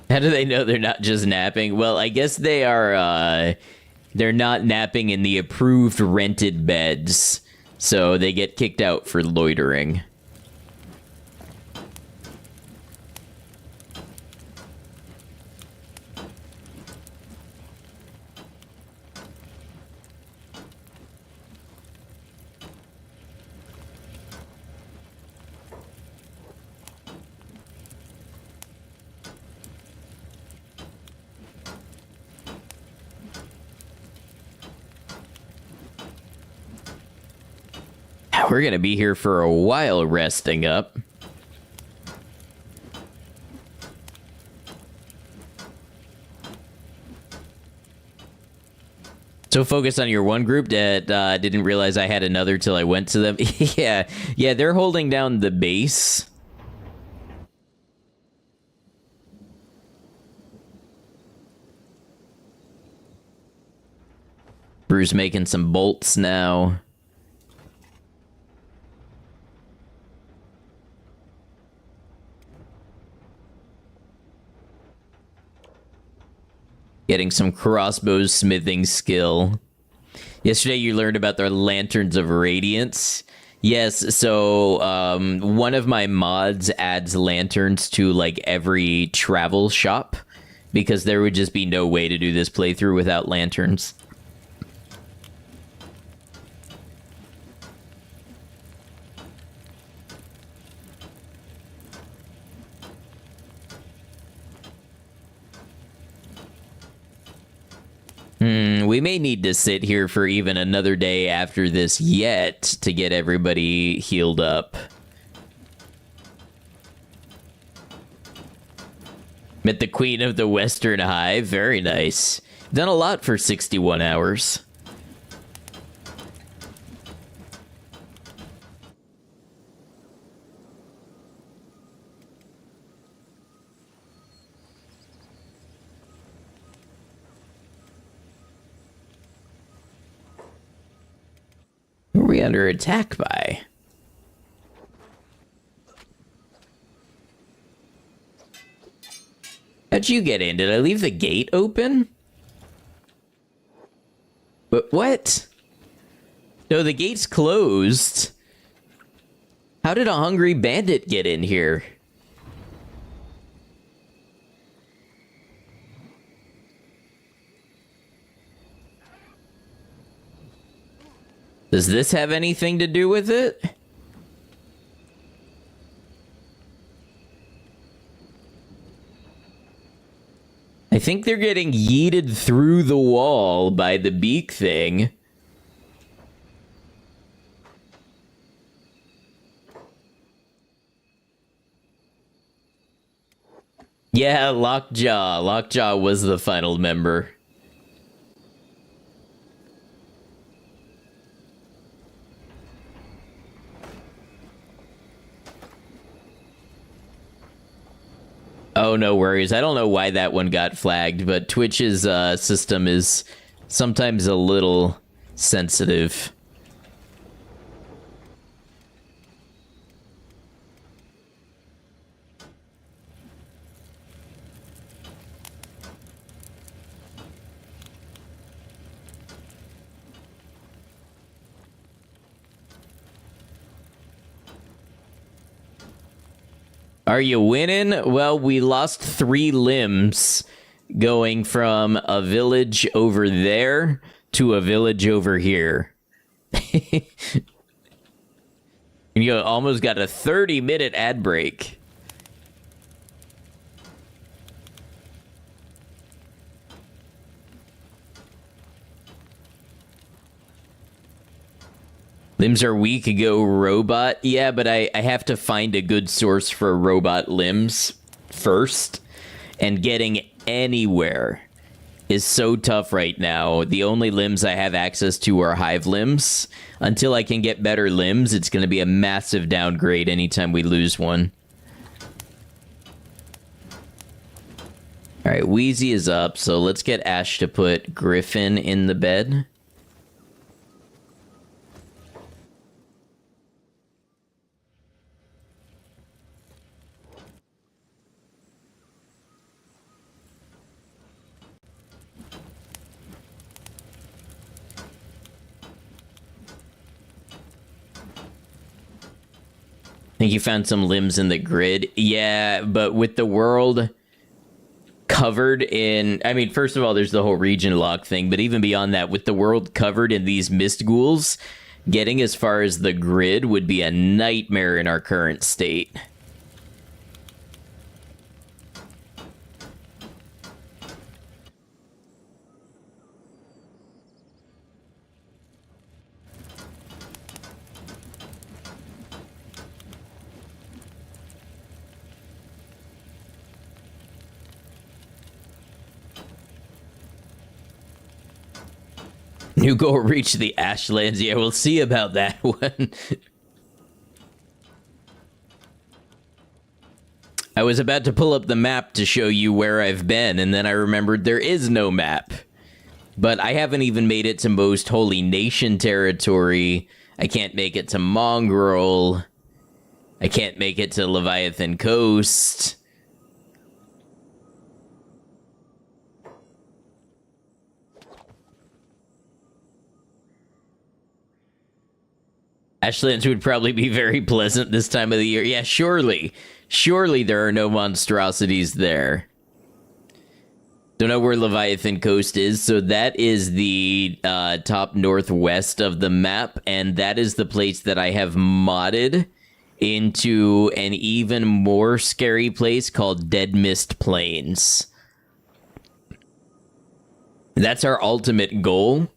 How do they know they're not just napping? Well, I guess they are, they're not napping in the approved rented beds, so they get kicked out for loitering. We're gonna be here for a while resting up. So focused on your one group that didn't realize I had another till I went to them. yeah, they're holding down the base. Bruce making some bolts now. Getting some crossbow smithing skill. Yesterday you learned about the Lanterns of Radiance. Yes, so one of my mods adds lanterns to like every travel shop because there would just be no way to do this playthrough without lanterns. We may need to sit here for even another day after this yet to get everybody healed up. Met the Queen of the Western Hive. Very nice. Done a lot for 61 hours. Who are we under attack by? How'd you get in? Did I leave the gate open? But what? No, the gate's closed. How did a hungry bandit get in here? Does this have anything to do with it? I think they're getting yeeted through the wall by the beak thing. Yeah, Lockjaw. Lockjaw was the final member. Oh, no worries. I don't know why that one got flagged, but Twitch's system is sometimes a little sensitive. Are you winning? Well, we lost 3 limbs going from a village over there to a village over here. You almost got a 30-minute ad break. Limbs are weak, go robot. Yeah, but I have to find a good source for robot limbs first. And getting anywhere is so tough right now. The only limbs I have access to are hive limbs. Until I can get better limbs, it's going to be a massive downgrade anytime we lose one. Alright, Wheezy is up, so let's get Ash to put Griffin in the bed. I think you found some limbs in the grid. Yeah, but with the world covered in... I mean, first of all, there's the whole region lock thing, but even beyond that, with the world covered in these mist ghouls, getting as far as the grid would be a nightmare in our current state. New goal, reach the Ashlands. Yeah, we'll see about that one. I was about to pull up the map to show you where I've been, and then I remembered there is no map. But I haven't even made it to Most Holy Nation territory. I can't make it to Mongrel. I can't make it to Leviathan Coast. Ashlands would probably be very pleasant this time of the year. Yeah, surely. Surely there are no monstrosities there. Don't know where Leviathan Coast is, so that is the top northwest of the map, and that is the place that I have modded into an even more scary place called Dead Mist Plains. That's our ultimate goal.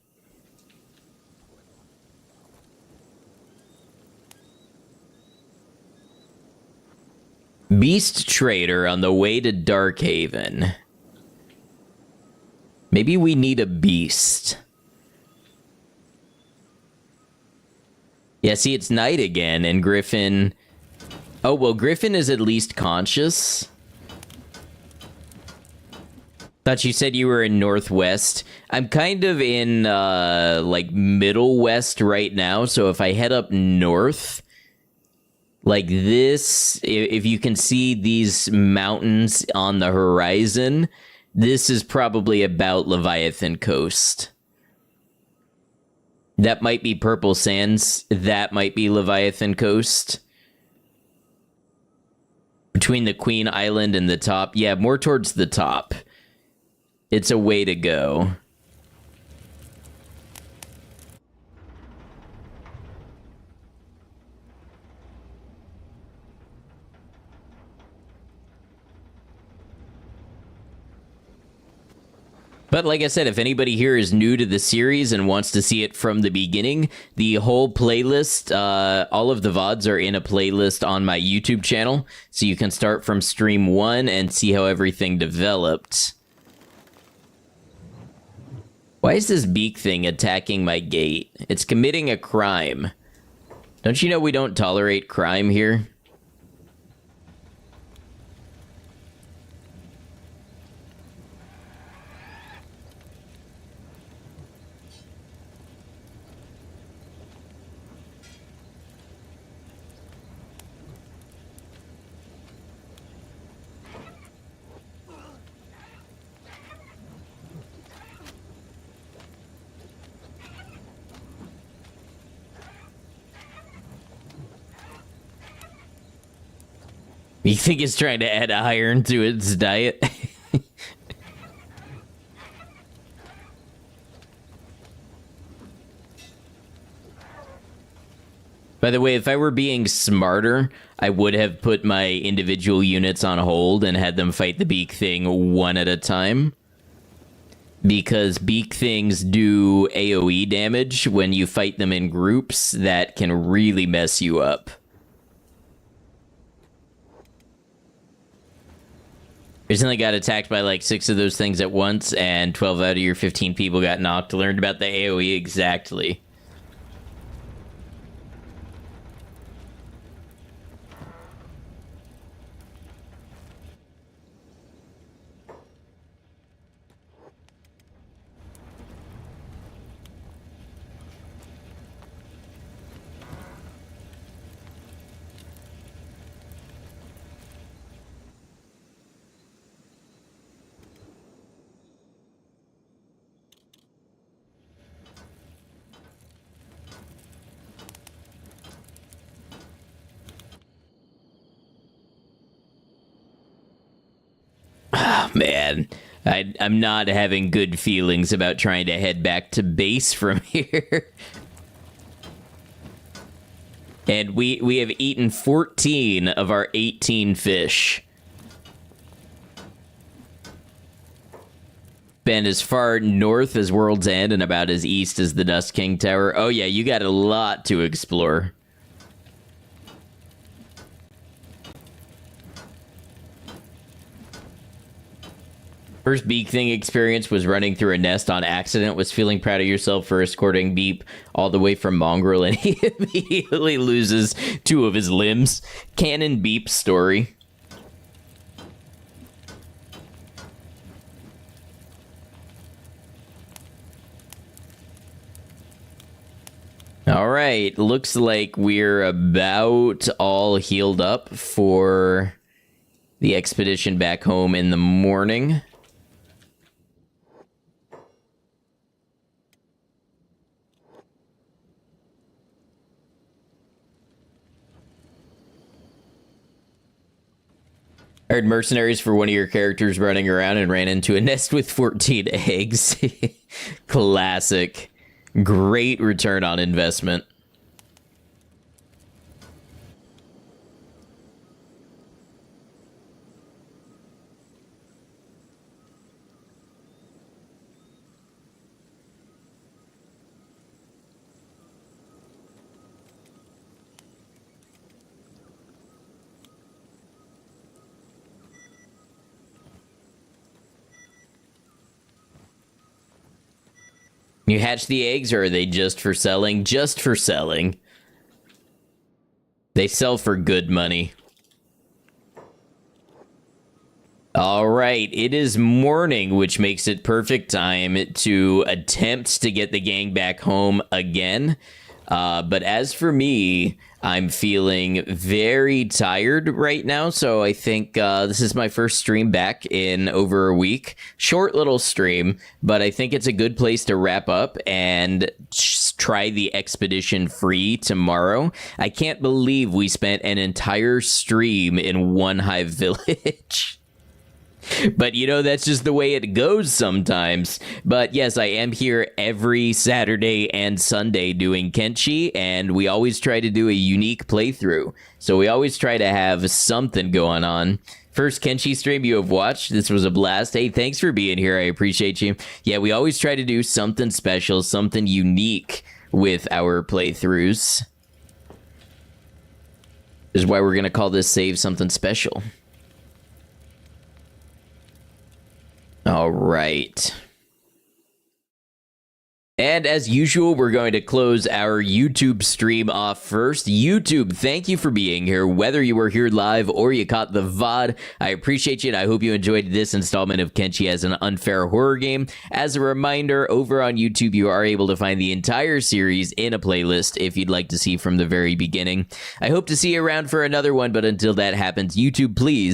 Beast Trader on the way to Darkhaven. Maybe we need a beast. Yeah, see, it's night again, and Griffin... Oh, well, Griffin is at least conscious. Thought you said you were in Northwest. I'm kind of in, like, Middle West right now, so if I head up north... Like this, if you can see these mountains on the horizon, this is probably about Leviathan Coast. That might be Purple Sands. That might be Leviathan Coast. Between the Queen Island and the top. Yeah, more towards the top. It's a way to go. But like I said, if anybody here is new to the series and wants to see it from the beginning, the whole playlist, all of the VODs are in a playlist on my YouTube channel. So you can start from stream 1 and see how everything developed. Why is this beak thing attacking my gate? It's committing a crime. Don't you know we don't tolerate crime here? You think it's trying to add iron to its diet? By the way, if I were being smarter, I would have put my individual units on hold and had them fight the beak thing one at a time. Because beak things do AoE damage when you fight them in groups that can really mess you up. Recently got attacked by like 6 of those things at once, and 12 out of your 15 people got knocked. Learned about the AoE exactly. Man, I'm not having good feelings about trying to head back to base from here. And we have eaten 14 of our 18 fish. Been as far north as World's End and about as east as the Dust King Tower. Oh yeah, you got a lot to explore. First Beak Thing experience was running through a nest on accident. Was feeling proud of yourself for escorting Beep all the way from Mongrel, and he immediately loses 2 of his limbs. Canon Beep story. All right, looks like we're about all healed up for the expedition back home in the morning. I heard mercenaries for one of your characters running around and ran into a nest with 14 eggs. Classic. Great return on investment. You hatch the eggs, or are they just for selling? Just for selling. They sell for good money. All right, it is morning, which makes it perfect time to attempt to get the gang back home again. But as for me, I'm feeling very tired right now, so I think this is my first stream back in over a week. Short little stream, but I think it's a good place to wrap up and try the expedition free tomorrow. I can't believe we spent an entire stream in One Hive Village. But, you know, that's just the way it goes sometimes. But, yes, I am here every Saturday and Sunday doing Kenshi, and we always try to do a unique playthrough. So we always try to have something going on. First Kenshi stream you have watched. This was a blast. Hey, thanks for being here. I appreciate you. Yeah, we always try to do something special, something unique with our playthroughs. This is why we're going to call this Save Something Special. All right. And as usual, we're going to close our YouTube stream off first. YouTube, thank you for being here, whether you were here live or you caught the VOD. I appreciate you, and I hope you enjoyed this installment of Kenshi as an unfair horror game. As a reminder, over on YouTube, you are able to find the entire series in a playlist if you'd like to see from the very beginning. I hope to see you around for another one, but until that happens, YouTube, please